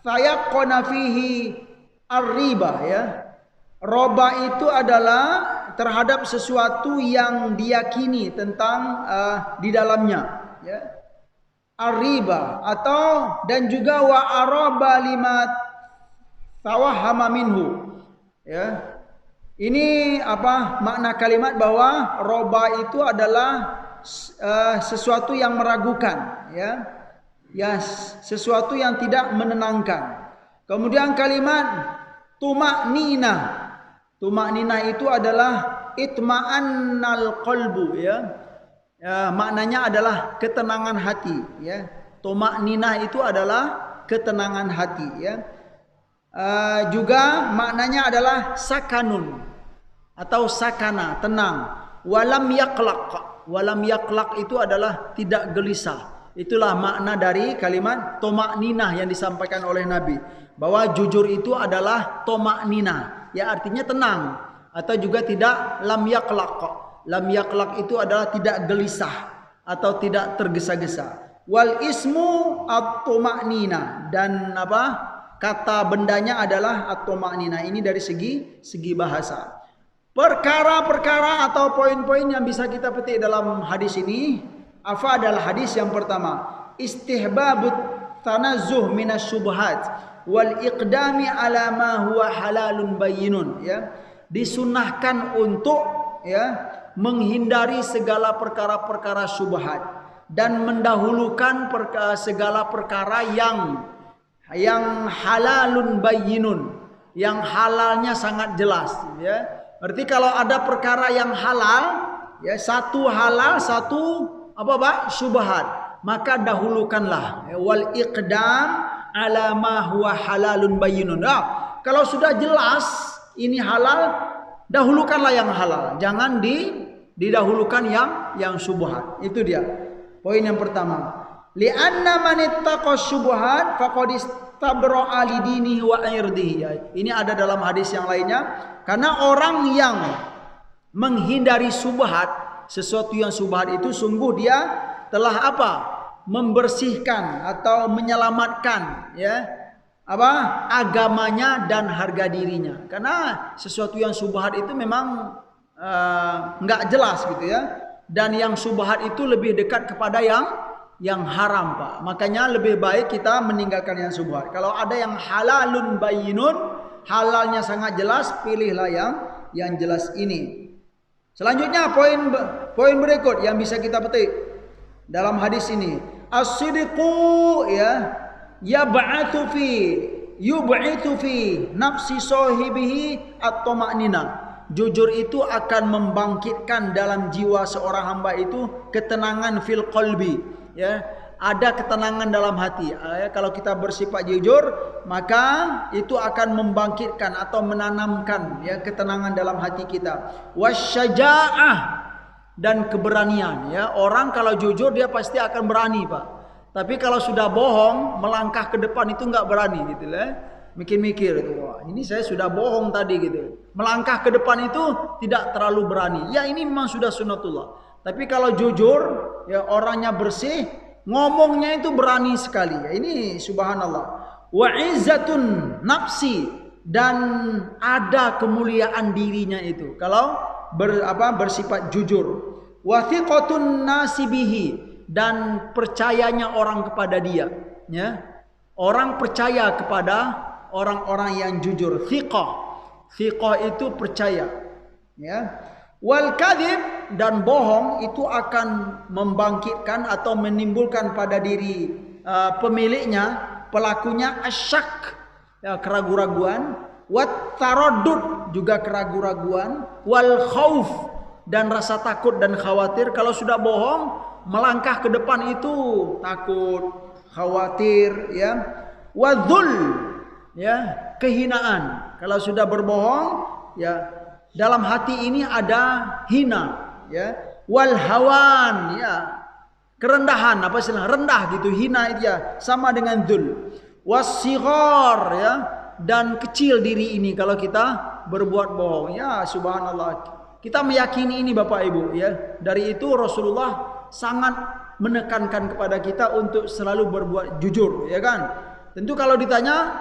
tayaqqana fihi ar-riba, ya. Roba itu adalah terhadap sesuatu yang diyakini tentang di dalamnya, ya. Ar-riba, atau dan juga wa araba lima tawahhama minhu, ya. Ini apa makna kalimat bahwa roba itu adalah sesuatu yang meragukan, ya. Ya, sesuatu yang tidak menenangkan. Kemudian kalimat tumaknina. Tumaknina itu adalah itma'annal qalbu, ya. Ya, maknanya adalah ketenangan hati, ya. Tumaknina itu adalah ketenangan hati, ya. Juga maknanya adalah sakanun atau sakana, tenang. Walam yaqlaq. Walam yaqlaq itu adalah tidak gelisah. Itulah makna dari kalimat tumakninah yang disampaikan oleh Nabi, bahwa jujur itu adalah tumakninah, ya, artinya tenang, atau juga tidak lam yaqlaq. Lam yaqlaq itu adalah tidak gelisah atau tidak tergesa-gesa. Wal ismu at-tumakninah, dan apa? Kata bendanya adalah at-tumakninah. Ini dari segi bahasa. Perkara-perkara atau poin-poin yang bisa kita petik dalam hadis ini, apa adalah hadis yang pertama? Istihbabut tanazzuh minas syubhat wal iqdami ala ma huwa halalun bayyinun, ya. Disunahkan untuk, ya, menghindari segala perkara-perkara syubhat dan mendahulukan segala perkara yang halalun bayyinun, yang halalnya sangat jelas, ya. Berarti kalau ada perkara yang halal, ya, satu halal, satu apa Pak? Syubhat, maka dahulukanlah, ya, wal iqdam ala ma huwa halalun bayyinun. Nah, kalau sudah jelas ini halal, dahulukanlah yang halal, jangan didahulukan yang syubhat. Itu dia poin yang pertama. Li'anna man ittaqa syubhat faqad istabra'a li dinihi wa irdihi. Ini ada dalam hadis yang lainnya, karena orang yang menghindari syubhat, sesuatu yang syubhat itu sungguh dia telah apa? Membersihkan atau menyelamatkan, ya, apa? Agamanya dan harga dirinya. Karena sesuatu yang syubhat itu memang enggak jelas gitu, ya. Dan yang syubhat itu lebih dekat kepada yang haram, Pak. Makanya lebih baik kita meninggalkan yang syubhat. Kalau ada yang halalun bayyinun, halalnya sangat jelas, pilihlah yang jelas ini. Selanjutnya poin berikut yang bisa kita petik dalam hadis ini, as-sidqu, ya, yub'ithu fi nafsi sahibihi at-tumakninah. Jujur itu akan membangkitkan dalam jiwa seorang hamba itu ketenangan fil qalbi, ya, ada ketenangan dalam hati. Kalau kita bersifat jujur, maka itu akan membangkitkan atau menanamkan, ya, ketenangan dalam hati kita. Wasyaja'ah, dan keberanian, ya. Orang kalau jujur dia pasti akan berani, Pak. Tapi kalau sudah bohong, melangkah ke depan itu enggak berani gitu lah. Mikir-mikir itu, wah, ini saya sudah bohong tadi gitu. Melangkah ke depan itu tidak terlalu berani. Ya, ini memang sudah sunnatullah. Tapi kalau jujur, ya, orangnya bersih, ngomongnya itu berani sekali. Ya, ini subhanallah. Wa izzatun nafsi, dan ada kemuliaan dirinya itu kalau bersifat jujur. Wa thiqatun nasibihi, dan percayanya orang kepada dia, ya. Orang percaya kepada orang-orang yang jujur. Thiqah itu percaya, ya. Wal kadhib, dan bohong itu akan membangkitkan atau menimbulkan pada diri pemiliknya, pelakunya, asyak, ya, keraguan-raguan. Wat taraddud, juga keraguan-raguan. Wal khauf, dan rasa takut dan khawatir. Kalau sudah bohong, melangkah ke depan itu takut, khawatir, ya. Wadzul, ya, kehinaan. Kalau sudah berbohong, ya, dalam hati ini ada hina, ya. Wal hawan, ya, kerendahan, apa istilah, rendah gitu, hina itu ya, sama dengan dzul. Wasighar, ya, dan kecil diri ini kalau kita berbuat bohong. Ya, subhanallah. Kita meyakini ini Bapak Ibu, ya. Dari itu Rasulullah sangat menekankan kepada kita untuk selalu berbuat jujur, ya kan? Tentu kalau ditanya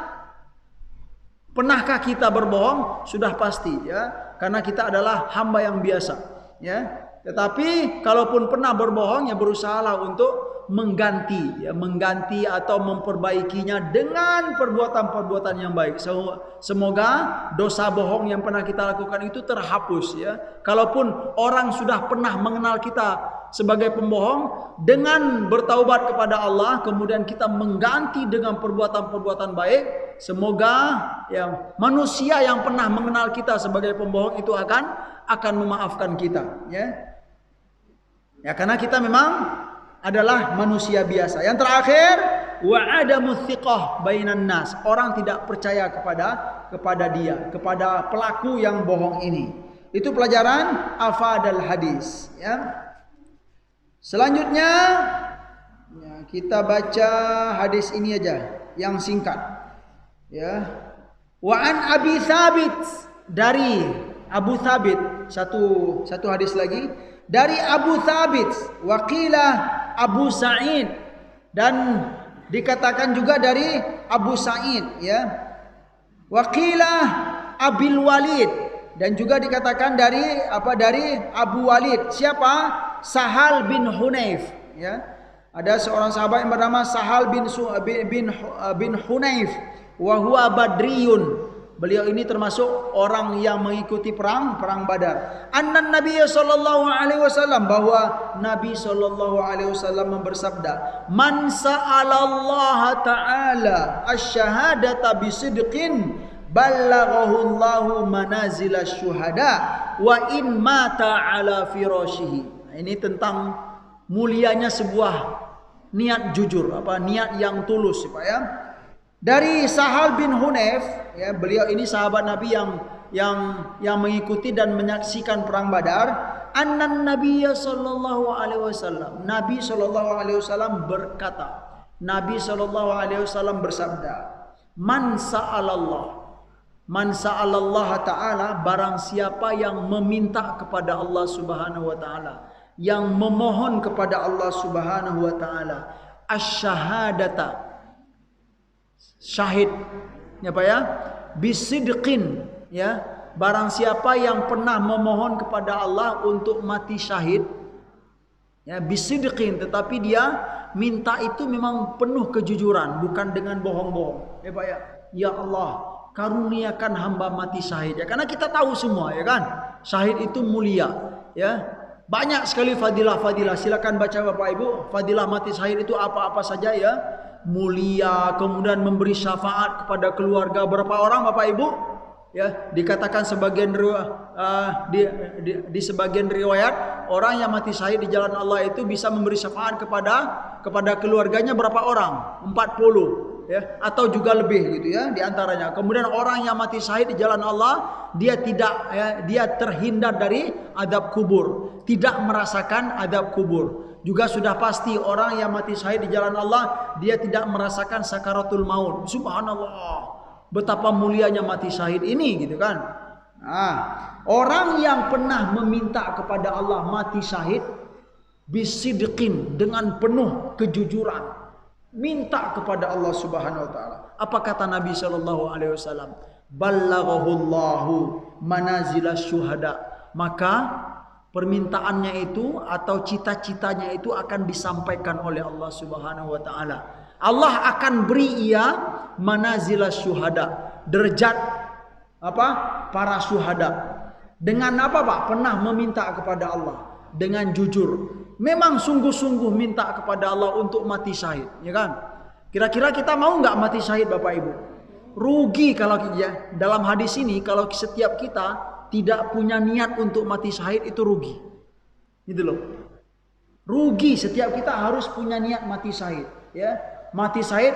pernahkah kita berbohong, sudah pasti, ya. Karena kita adalah hamba yang biasa, ya. Tetapi kalaupun pernah berbohong, ya berusahalah untuk mengganti atau memperbaikinya dengan perbuatan-perbuatan yang baik. Semoga dosa bohong yang pernah kita lakukan itu terhapus, ya. Kalaupun orang sudah pernah mengenal kita sebagai pembohong, dengan bertaubat kepada Allah kemudian kita mengganti dengan perbuatan-perbuatan baik, semoga ya manusia yang pernah mengenal kita sebagai pembohong itu akan memaafkan kita, ya. Ya, karena kita memang adalah manusia biasa. Yang terakhir, wa adamu thiqah bainan nas. Orang tidak percaya kepada dia, kepada pelaku yang bohong ini. Itu pelajaran afadal hadis, ya. Selanjutnya, ya, kita baca hadis ini aja yang singkat, ya. Wa an Abi Thabit, dari Abu Thabit, satu hadis lagi dari Abu Thabit, waqilah Abu Sa'id, dan dikatakan juga dari Abu Sa'id, ya. Waqilah Abil Walid, dan juga dikatakan dari Abu Walid. Siapa? Sahal bin Hunayf, ya. Ada seorang sahabat yang bernama Sahal bin Hunayf, wa huwa badriyun. Beliau ini termasuk orang yang mengikuti perang Badar. Annan Nabi sallallahu alaihi wasallam, bahwa Nabi sallallahu alaihi wasallam bersabda, "Man sa'alallaha ta'ala asy-syahadata bisidqin ballaghahu Allahu manazilash syuhada wa in mata ala firashihi." Ini tentang mulianya sebuah niat jujur, niat yang tulus, Pak, ya. Dari Sahal bin Hunayf, ya, beliau ini sahabat Nabi yang mengikuti dan menyaksikan perang Badar. Annan Nabiyya sallallahu alaihi wasallam, Nabi sallallahu alaihi wasallam berkata, Nabi sallallahu alaihi wasallam bersabda, Man sa'alallah ta'ala, barang siapa yang meminta kepada Allah subhanahu wa ta'ala, yang memohon kepada Allah subhanahu wa ta'ala, asyhadata, syahid, ya Pak, ya, bisidqin, ya, barang siapa yang pernah memohon kepada Allah untuk mati syahid, ya, bisidqin, tetapi dia minta itu memang penuh kejujuran, bukan dengan bohong-bohong, ya Pak, ya. Ya Allah, karuniakan hamba mati syahid, ya, karena kita tahu semua, ya kan, syahid itu mulia, ya. Banyak sekali fadilah-fadilah. Silakan baca Bapak Ibu, fadilah mati syahid itu apa-apa saja, ya. Mulia, kemudian memberi syafaat kepada keluarga. Berapa orang Bapak Ibu? Ya, dikatakan sebagian di sebagian riwayat, orang yang mati syahid di jalan Allah itu bisa memberi syafaat kepada keluarganya berapa orang? 40. Ya, atau juga lebih gitu, ya, di antaranya. Kemudian orang yang mati syahid di jalan Allah, dia terhindar dari azab kubur, tidak merasakan azab kubur. Juga sudah pasti orang yang mati syahid di jalan Allah, dia tidak merasakan sakaratul maut. Subhanallah, betapa mulianya mati syahid ini, gitu kan. Nah, orang yang pernah meminta kepada Allah mati syahid bisidqin, dengan penuh kejujuran, minta kepada Allah Subhanahu wa taala. Apa kata Nabi sallallahu alaihi wasallam? ballaghahullahu manazilas syuhada. Maka permintaannya itu atau cita-citanya itu akan disampaikan oleh Allah Subhanahu wa taala. Allah akan beri ia manazilas syuhada, derajat apa? Para syuhada. Dengan apa, Pak? Pernah meminta kepada Allah dengan jujur. Memang sungguh-sungguh minta kepada Allah untuk mati syahid, ya kan? Kira-kira kita mau nggak mati syahid, Bapak Ibu? Rugi kalau ya, dalam hadis ini kalau setiap kita tidak punya niat untuk mati syahid itu rugi. Gitu loh. Rugi, setiap kita harus punya niat mati syahid, ya. Mati syahid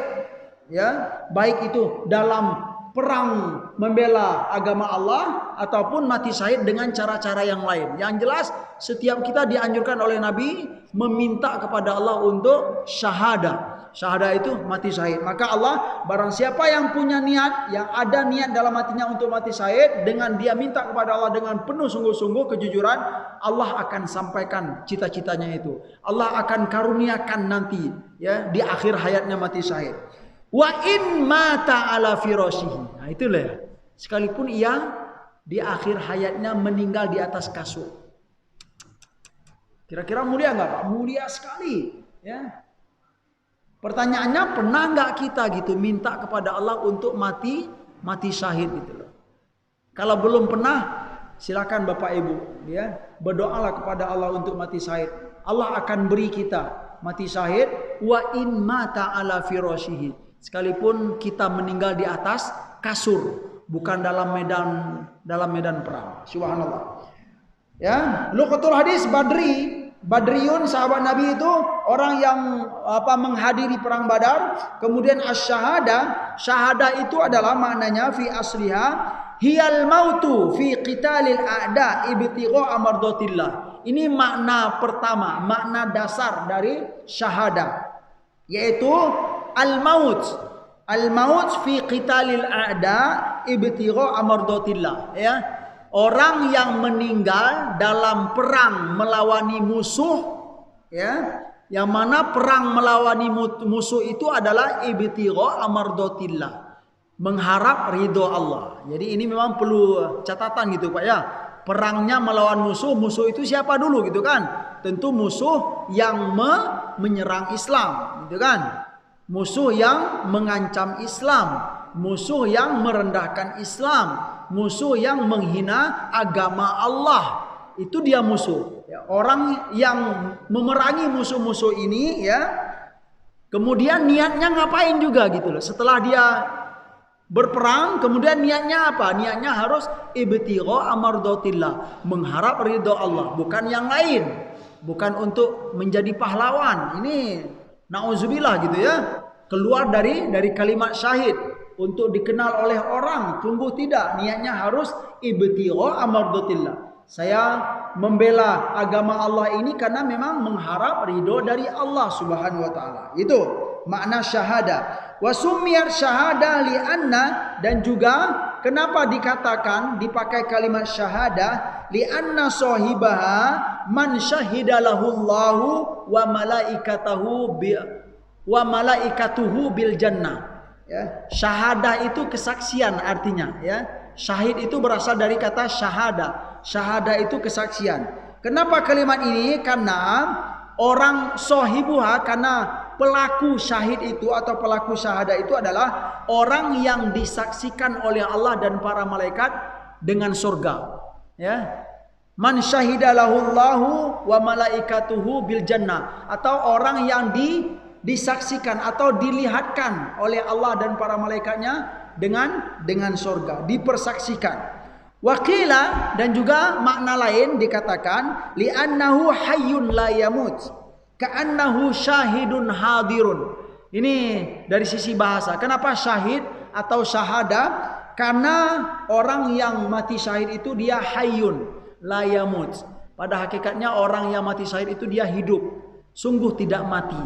ya, baik itu dalam perang membela agama Allah ataupun mati syahid dengan cara-cara yang lain. Yang jelas setiap kita dianjurkan oleh Nabi meminta kepada Allah untuk syahada. Syahada itu mati syahid. Maka Allah, barang siapa yang punya niat, yang ada niat dalam hatinya untuk mati syahid, dengan dia minta kepada Allah dengan penuh sungguh-sungguh kejujuran, Allah akan sampaikan cita-citanya itu. Allah akan karuniakan nanti ya di akhir hayatnya mati syahid. Wa in mata ala firashihi. Nah itulah ya. Sekalipun ia di akhir hayatnya meninggal di atas kasur. Kira-kira mulia enggak, Pak? Mulia sekali, ya. Pertanyaannya, pernah enggak kita gitu minta kepada Allah untuk mati syahid gitu loh. Kalau belum pernah, silakan Bapak Ibu ya, berdoalah kepada Allah untuk mati syahid. Allah akan beri kita mati syahid wa in mata ala firashihi. Sekalipun kita meninggal di atas kasur, bukan dalam medan perang. Subhanallah. Ya, luqatul hadis Badriyun, sahabat Nabi itu orang yang menghadiri perang Badar. Kemudian asyhada, syahada itu adalah maknanya fi asliha hiyal mautu fi qitalil a'da ibtigha amardatillah. Ini makna pertama, makna dasar dari syahada, yaitu al-maut fi qitalil a'da ibtigha amardatillah, ya. Orang yang meninggal dalam perang melawani musuh, ya. Yang mana perang melawani musuh itu adalah ibtigha amardatillah, mengharap ridho Allah. Jadi ini memang perlu catatan gitu, Pak, ya. Perangnya melawan musuh itu siapa dulu gitu kan? Tentu musuh yang menyerang Islam, gitu kan? Musuh yang mengancam Islam, musuh yang merendahkan Islam, musuh yang menghina agama Allah. Itu dia musuh. Ya, orang yang memerangi musuh-musuh ini ya, kemudian niatnya ngapain juga gitu loh. Setelah dia berperang, kemudian niatnya apa? Niatnya harus ibtigha amardatillah, mengharap ridho Allah, bukan yang lain. Bukan untuk menjadi pahlawan. Ini nauzubillah gitu ya. Keluar dari kalimat syahid untuk dikenal oleh orang. Tunggu tidak, niatnya harus ibtigha amardatillah. Saya membela agama Allah ini karena memang mengharap ridho dari Allah Subhanahu wa taala. Itu makna syahada. Wa summiyat syahada li'anna, dan juga kenapa dikatakan dipakai kalimat syahada? Li'anna sahibaha man syahida lahullahu wa malaikatuhu bil jannah. Ya, syahadah itu kesaksian artinya, ya. Syahid itu berasal dari kata syahada. Syahada itu kesaksian. Kenapa kalimat ini? Karena orang sahibuha, karena pelaku syahid itu atau pelaku syahada itu adalah orang yang disaksikan oleh Allah dan para malaikat dengan surga, ya. Man syahida lahullahu wa malaikatuhu bil jannah, atau orang yang disaksikan atau dilihatkan oleh Allah dan para malaikatnya dengan surga, dipersaksikan. Wakila, dan juga makna lain dikatakan li'annahu hayyun la yamut ka'annahu syahidun hadirun. Ini dari sisi bahasa. Kenapa syahid atau syahada? Karena orang yang mati syahid itu dia hayyun la yamut. Pada hakikatnya orang yang mati syahid itu dia hidup, sungguh tidak mati.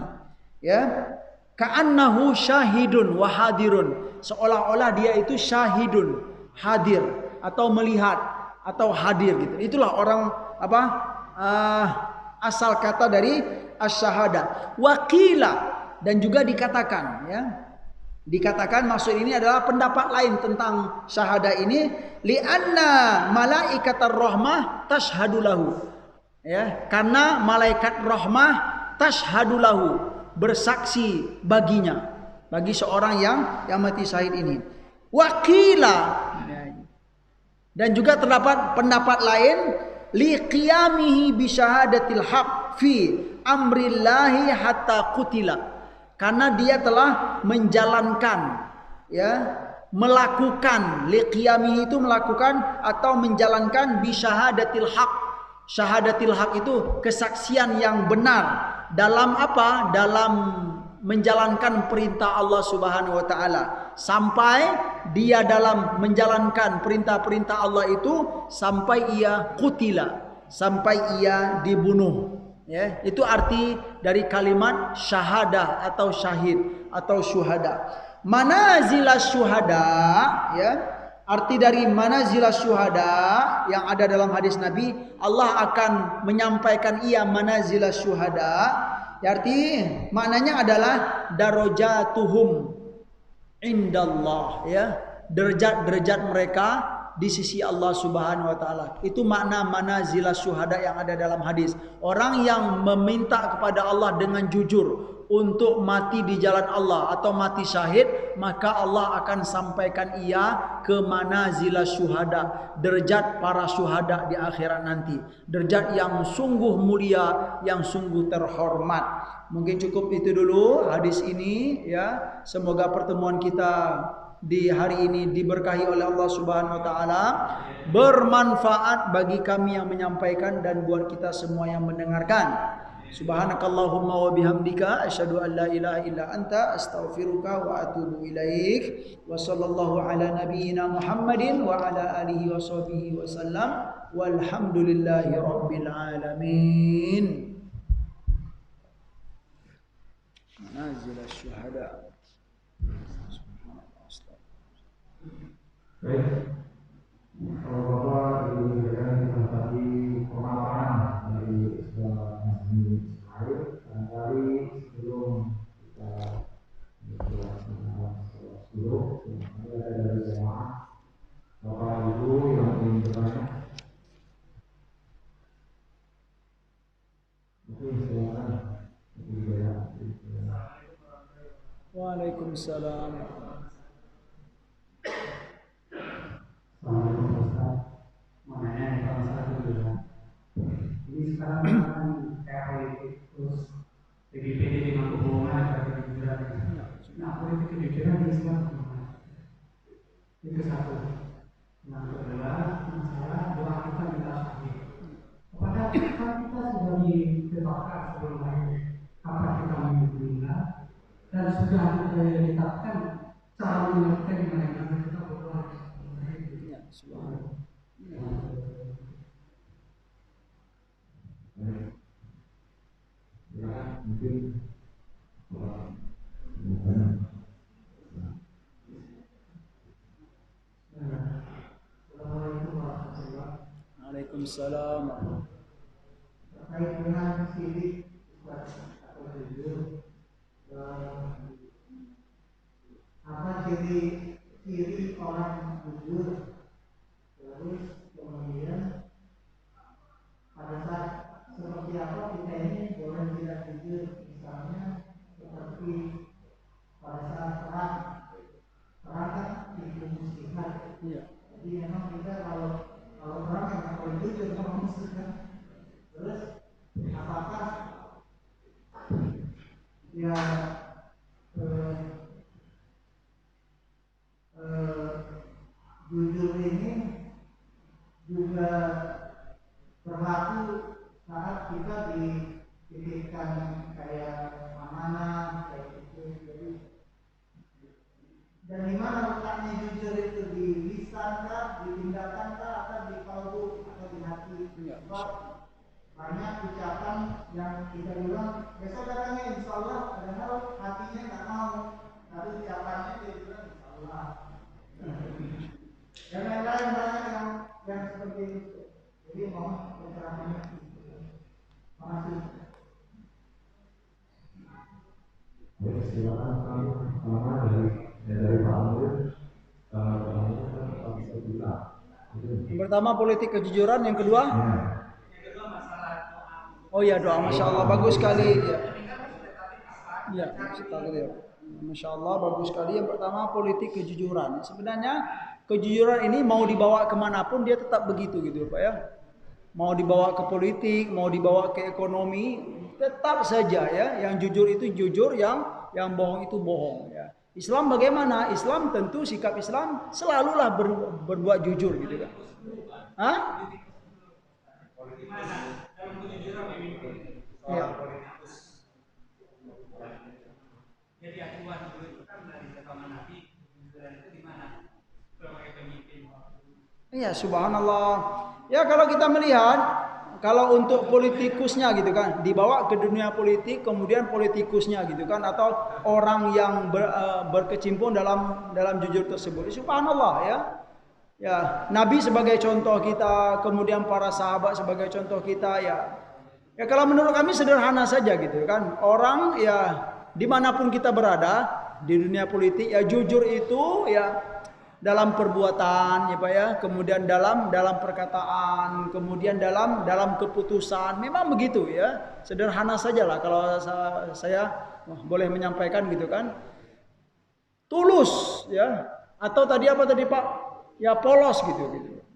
Ya, ka'annahu syahidun wa hadirun, seolah-olah dia itu syahidun, hadir atau melihat atau hadir gitu. Itulah orang asal kata dari asyhada. Wakila, dan juga dikatakan, ya, Dikatakan maksud ini adalah pendapat lain tentang syahadah ini, li'anna malaikatar rahmah tashhadu lahu. Ya, karena malaikat rahmah tashhadu lahu, bersaksi baginya, bagi seorang yang mati syahid ini. Waqila, dan juga terdapat pendapat lain, liqiyamihi bi syahadatil haq fi amrillahi hatta qutila. Karena dia telah menjalankan, ya, melakukan, liqiyamihi itu melakukan atau menjalankan bi syahadatil haq. Syahadatil haq itu kesaksian yang benar dalam apa? Dalam menjalankan perintah Allah Subhanahu wa taala. Sampai dia dalam menjalankan perintah-perintah Allah itu sampai ia qutila, sampai ia dibunuh. Ya, itu arti dari kalimat syahadah atau syahid atau syuhada. Manazilas syuhada, ya. Arti dari manazilas syuhada yang ada dalam hadis Nabi, Allah akan menyampaikan ia manazilas syuhada. Arti maknanya adalah darajatuhum indallah, ya. Derajat-derajat mereka di sisi Allah Subhanahu wa taala. Itu makna manazilas syuhada yang ada dalam hadis. Orang yang meminta kepada Allah dengan jujur untuk mati di jalan Allah atau mati syahid, maka Allah akan sampaikan ia ke manazilas syuhada, derajat para syuhada di akhirat nanti. Derajat yang sungguh mulia, yang sungguh terhormat. Mungkin cukup itu dulu hadis ini, ya. Semoga pertemuan kita di hari ini diberkahi oleh Allah Subhanahu wa taala, bermanfaat bagi kami yang menyampaikan dan buat kita semua yang mendengarkan. Subhanakallahumma wa bihamdika asyhadu an la ilaha illa anta astaghfiruka wa atubu ilaik. Wa sallallahu ala nabiyyina Muhammadin wa ala alihi wa sahbihi wa sallam. Walhamdulillahi rabbil alamin. Manazil asy-syuhada. Baik, kalau Bapak diberikan tadi pemaparan dari sebuah masjid Ismail, barangkali sebelum kita menjelaskan dulu, ada dari jemaah Bapak Ibu yang ingin bertanya, mungkin silakan. Waalaikumsalam. Assalamualaikum Ustaz. Mau nanya nih Pak Ustaz dulu. Ini sekarang kan kayak politik terus PDIPD dengan hubungan dan kejujuran. Nah, politik kejujuran di Islam gimana? Itu satu. Yang kedua, masalah doa kita minta syahid. Apakah kita sudah ditetapkan sebelum ini kapan kita menyebutnya dan sudah ditetapkan cara mengerti bagaimana kita berdoa? Waalaikumsalam. Terkait dengan sirik atau jujur, apa ciri orang jujur? Terus kemudian pada saat seperti apa kita ini boleh tidak jujur, misalnya seperti pada saat perang kan itu muslihat. Jadi memang kita kalau perang yang boleh jujur sama musuh kan. Terus apakah ya jujur ini juga berlaku saat kita dititipkan kayak amanah kayak gitu. Jadi dan di mana letaknya jujur itu, di lisan kah, di tindakan kah, atau di kalbu atau di hati? Sebab banyak ucapan yang kita bilang besok datangnya insya Allah, padahal hatinya nggak mau, tapi ucapannya dia bilang insya Allah. Dan lain-lain banyak yang seperti itu. Jadi mohon pencerahannya. Terima kasih. Silakan kami dari pertama politik kejujuran, yang kedua? Oh ya, doa. Masya Allah, bagus sekali. Ya, Masya Allah, bagus sekali. Yang pertama politik kejujuran. Sebenarnya kejujuran ini mau dibawa kemanapun dia tetap begitu gitu Pak ya. Mau dibawa ke politik, mau dibawa ke ekonomi, tetap saja ya. Yang jujur itu jujur, yang bohong itu bohong ya. Islam bagaimana? Islam tentu sikap Islam selalulah berbuat jujur gitu kan. Hah? Ya. Jadi acuan itu kan dari zaman Nabi, itu di mana? Sebagai pemimpin. Iya, subhanallah. Ya kalau kita melihat, kalau untuk politikusnya gitu kan, dibawa ke dunia politik, kemudian politikusnya gitu kan, atau orang yang berkecimpung dalam jujur tersebut. Subhanallah ya. Ya, Nabi sebagai contoh kita, kemudian para sahabat sebagai contoh kita ya. Ya kalau menurut kami sederhana saja gitu kan. Orang ya dimanapun kita berada di dunia politik ya jujur itu ya dalam perbuatan ya Pak ya, kemudian dalam perkataan, kemudian dalam keputusan. Memang begitu ya. Sederhana sajalah kalau saya boleh menyampaikan gitu kan. Tulus ya. Atau tadi apa tadi Pak? Ya polos gitu.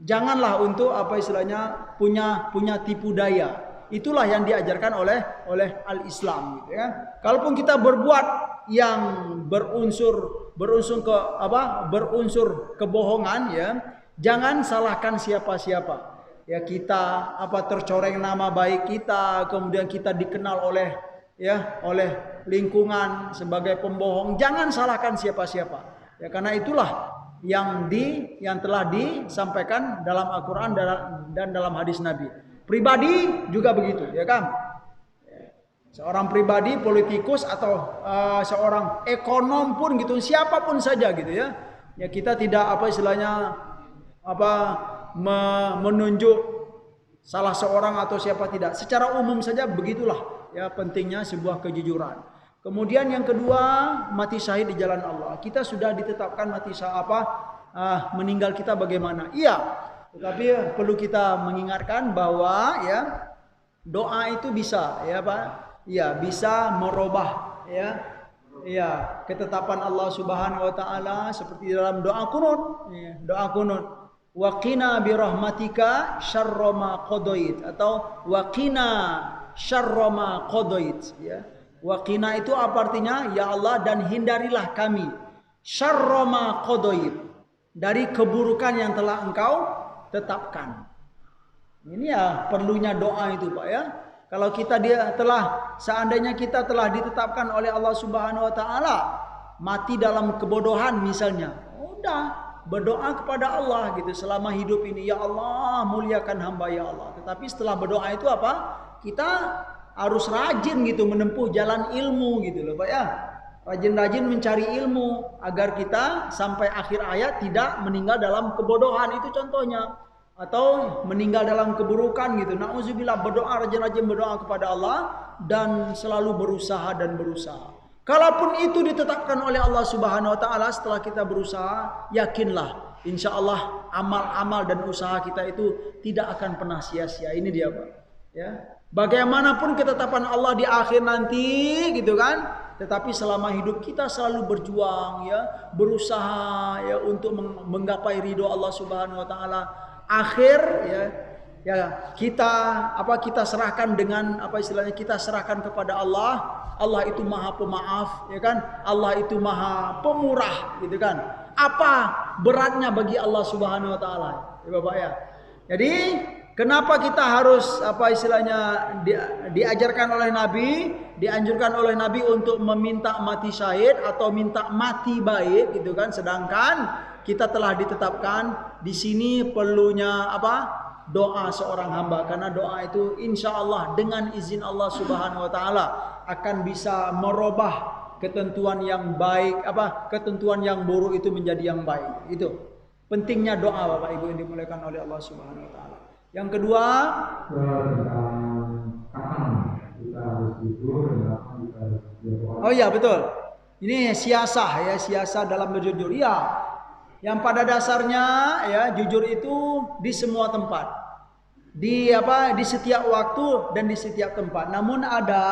Janganlah untuk apa istilahnya punya tipu daya. Itulah yang diajarkan oleh al-Islam gitu ya. Kalaupun kita berbuat yang berunsur kebohongan ya, jangan salahkan siapa-siapa. Ya kita tercoreng nama baik kita, kemudian kita dikenal oleh lingkungan sebagai pembohong, jangan salahkan siapa-siapa. Ya karena itulah yang telah disampaikan dalam Al-Qur'an dan dalam hadis Nabi. Pribadi juga begitu, ya kan? Seorang pribadi, politikus atau seorang ekonom pun gitu, siapapun saja gitu ya. Ya kita tidak menunjuk salah seorang atau siapa tidak. Secara umum saja begitulah ya pentingnya sebuah kejujuran. Kemudian yang kedua, mati syahid di jalan Allah. Kita sudah ditetapkan mati meninggal kita bagaimana? Iya. Tetapi perlu kita mengingatkan bahwa ya doa itu bisa ya Pak, ya bisa merubah ya ketetapan Allah Subhanahu wa taala seperti dalam doa kunut, ya, doa kunut. Wa qina bi rahmatika syarra ma qadait atau wa qina syarra ma qadait ya. Wa qina itu apa artinya? Ya Allah dan hindarilah kami syarra ma qadait, dari keburukan yang telah Engkau tetapkan. Ini ya perlunya doa itu Pak ya. Kalau seandainya kita telah ditetapkan oleh Allah Subhanahu wa taala mati dalam kebodohan misalnya, udah berdoa kepada Allah gitu selama hidup ini, ya Allah muliakan hamba ya Allah. Tetapi setelah berdoa itu apa? Kita harus rajin gitu menempuh jalan ilmu gitu loh Pak ya. Rajin-rajin mencari ilmu agar kita sampai akhir hayat tidak meninggal dalam kebodohan, itu contohnya. Atau meninggal dalam keburukan gitu. Nauzubillah, rajin-rajin berdoa kepada Allah dan selalu berusaha. Kalaupun itu ditetapkan oleh Allah Subhanahu wa taala setelah kita berusaha, yakinlah insyaallah amal-amal dan usaha kita itu tidak akan pernah sia-sia. Ini dia Pak. Ya. Bagaimanapun ketetapan Allah di akhir nanti gitu kan, tetapi selama hidup kita selalu berjuang ya, berusaha ya untuk menggapai ridho Allah Subhanahu wa taala. Akhir ya kita serahkan dengan kita serahkan kepada Allah. Allah itu Maha Pemaaf ya kan? Allah itu Maha Pemurah gitu kan. Apa beratnya bagi Allah Subhanahu wa taala? Ya Bapak ya. Jadi kenapa kita harus diajarkan oleh Nabi, dianjurkan oleh Nabi untuk meminta mati syahid atau minta mati baik gitu kan, sedangkan kita telah ditetapkan di sini perlunya doa seorang hamba, karena doa itu insya Allah dengan izin Allah Subhanahu wa taala akan bisa merubah ketentuan yang baik ketentuan yang buruk itu menjadi yang baik. Itu pentingnya doa Bapak Ibu yang dimuliakan oleh Allah Subhanahu wa taala. Yang kedua, kapan kita harus jujur dan kapan kita harus berbohong. oh iya betul. Ini siasah dalam berjujur. Iya. Yang pada dasarnya ya jujur itu di semua tempat. Di setiap waktu dan di setiap tempat. Namun ada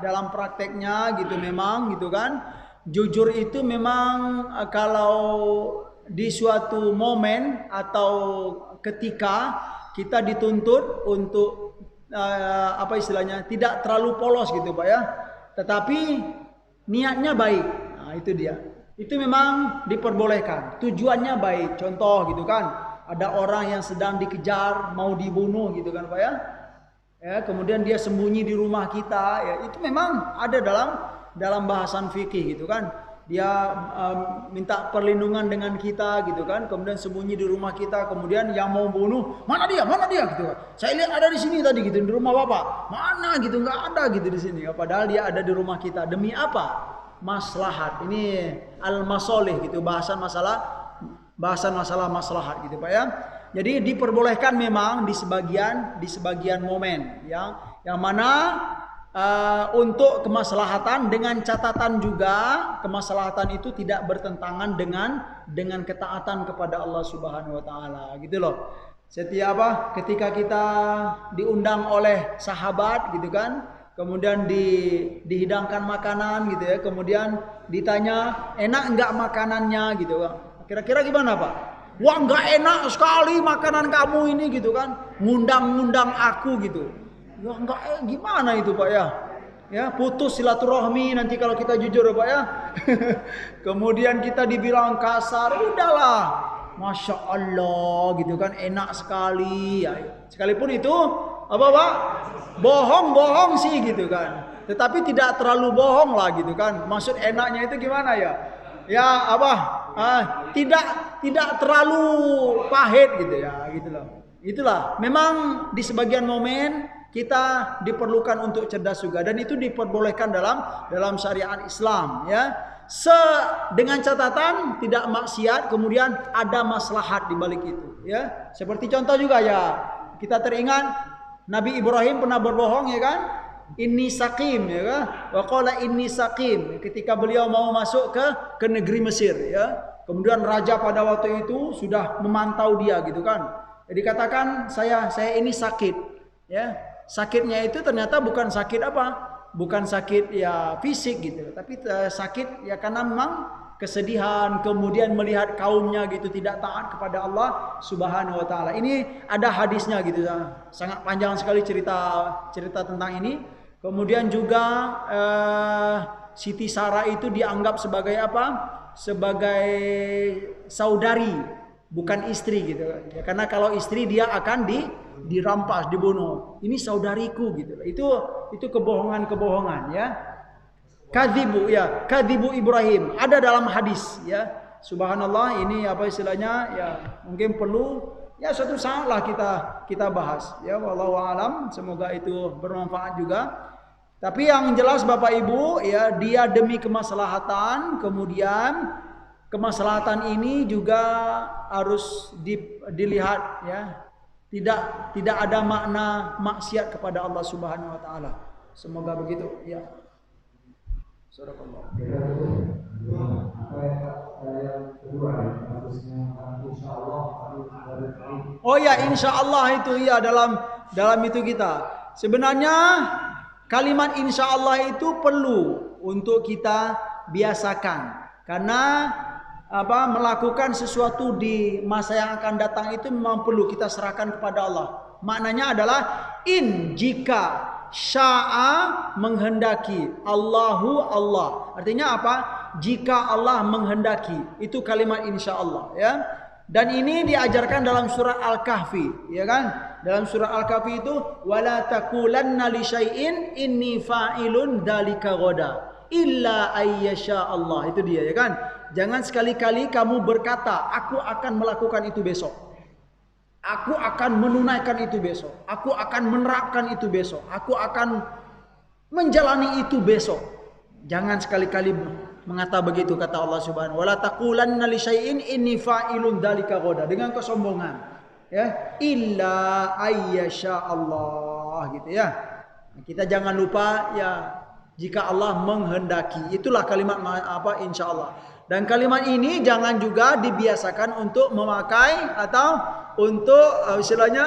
dalam prakteknya gitu memang gitu kan. Jujur itu memang kalau di suatu momen atau ketika kita dituntut untuk istilahnya tidak terlalu polos gitu Pak ya. Tetapi niatnya baik. Nah, itu dia. Itu memang diperbolehkan. Tujuannya baik. Contoh gitu kan. Ada orang yang sedang dikejar, mau dibunuh gitu kan Pak ya. Ya, kemudian dia sembunyi di rumah kita, ya itu memang ada dalam bahasan fikih gitu kan. Dia minta perlindungan dengan kita gitu kan, kemudian sembunyi di rumah kita, kemudian yang mau bunuh, mana dia gitu. Saya lihat ada di sini tadi gitu di rumah Bapak. Mana gitu, nggak ada gitu di sini. Padahal dia ada di rumah kita. Demi apa? Maslahat. Ini al-masolih gitu, bahasan masalah maslahat gitu Pak ya. Jadi diperbolehkan memang di sebagian momen yang mana untuk kemaslahatan dengan catatan juga kemaslahatan itu tidak bertentangan dengan ketaatan kepada Allah Subhanahu wa taala gitu loh. Ketika kita diundang oleh sahabat gitu kan, kemudian dihidangkan makanan gitu ya, kemudian ditanya enak enggak makanannya gitu kan. Kira-kira gimana Pak? Wah nggak enak sekali makanan kamu ini gitu kan. Ngundang-ngundang aku gitu. Ya nggak gimana itu Pak ya? Ya putus silaturahmi nanti kalau kita jujur Pak ya. Kemudian kita dibilang kasar, udahlah. Masya Allah gitu kan enak sekali. Ya, sekalipun itu apa Pak? Bohong sih gitu kan. Tetapi tidak terlalu bohong lah gitu kan. Maksud enaknya itu gimana ya? Ya tidak terlalu pahit gitu ya itulah memang di sebagian momen kita diperlukan untuk cerdas juga dan itu diperbolehkan dalam syariat Islam ya dengan catatan tidak maksiat kemudian ada maslahat di balik itu ya seperti contoh juga ya kita teringat Nabi Ibrahim pernah berbohong ya kan. Inni sakim ya kan wa qala inni sakim ketika beliau mau masuk ke negeri Mesir ya kemudian raja pada waktu itu sudah memantau dia gitu kan jadi katakan saya ini sakit ya sakitnya itu ternyata bukan sakit ya fisik gitu tapi sakit ya karena memang kesedihan kemudian melihat kaumnya gitu tidak taat kepada Allah Subhanahu wa taala ini ada hadisnya gitu ya sangat panjang sekali cerita tentang ini. Kemudian juga Siti Sarah itu dianggap sebagai apa? Sebagai saudari, bukan istri gitu. Ya, karena kalau istri dia akan dirampas, dibunuh. Ini saudariku gitu. Itu kebohongan ya. Kadzibu Ibrahim ada dalam hadis ya. Subhanallah ini apa istilahnya ya mungkin perlu ya suatu saat lah kita bahas ya wallahu alam semoga itu bermanfaat juga. Tapi yang jelas Bapak Ibu ya dia demi kemaslahatan kemudian kemaslahatan ini juga harus dilihat ya tidak ada makna maksiat kepada Allah Subhanahu wa taala. Semoga begitu ya. Subhanallah. Oh ya insyaallah itu ya dalam itu kita. Sebenarnya kalimat insyaallah itu perlu untuk kita biasakan karena melakukan sesuatu di masa yang akan datang itu memang perlu kita serahkan kepada Allah. Maknanya adalah jika sya'a menghendaki Allahu Allah. Artinya apa? Jika Allah menghendaki. Itu kalimat insyaallah ya. Dan ini diajarkan dalam surah Al-Kahfi, ya kan? Dalam surah Al-Kahfi itu wala taqulanna li syai'in inni fa'ilun dzalika ghadan illa ayyasha Allah. Itu dia ya kan? Jangan sekali-kali kamu berkata, aku akan melakukan itu besok. Aku akan menunaikan itu besok. Aku akan menerapkan itu besok. Aku akan menjalani itu besok. Jangan sekali-kali mengata begitu kata Allah Subhanahu wala taqulanna li syai'in inni fa'ilun dzalika ghadan dengan kesombongan ya illa ayyasha Allah gitu ya. Kita jangan lupa ya jika Allah menghendaki itulah kalimat insyaallah. Dan kalimat ini jangan juga dibiasakan untuk memakai atau untuk istilahnya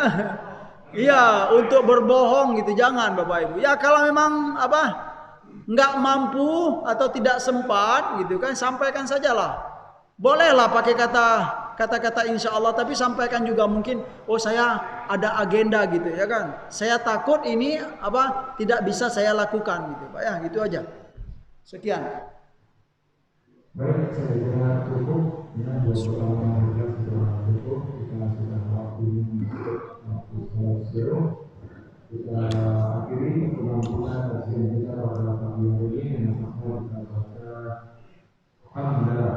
iya, untuk berbohong gitu, jangan Bapak Ibu. Ya kalau memang nggak mampu atau tidak sempat gitu kan, sampaikan sajalah. Bolehlah pakai kata-kata insya Allah, tapi sampaikan juga mungkin, oh saya ada agenda gitu ya kan. Saya takut ini tidak bisa saya lakukan gitu Pak ya, gitu aja. Sekian. Baik, saya kira cukup dengan dua pertanyaan kita sudah cukup. Kita sudah waktunya waktu selesai. Kita akhiri penampilan kajian kita pada pagi hari ini dengan sama kita baca Alhamdulillah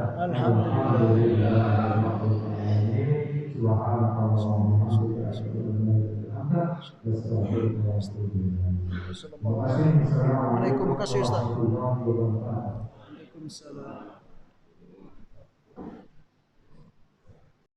Assalamualaikum warahmatullahi wabarakatuh. Waalaikumsalam.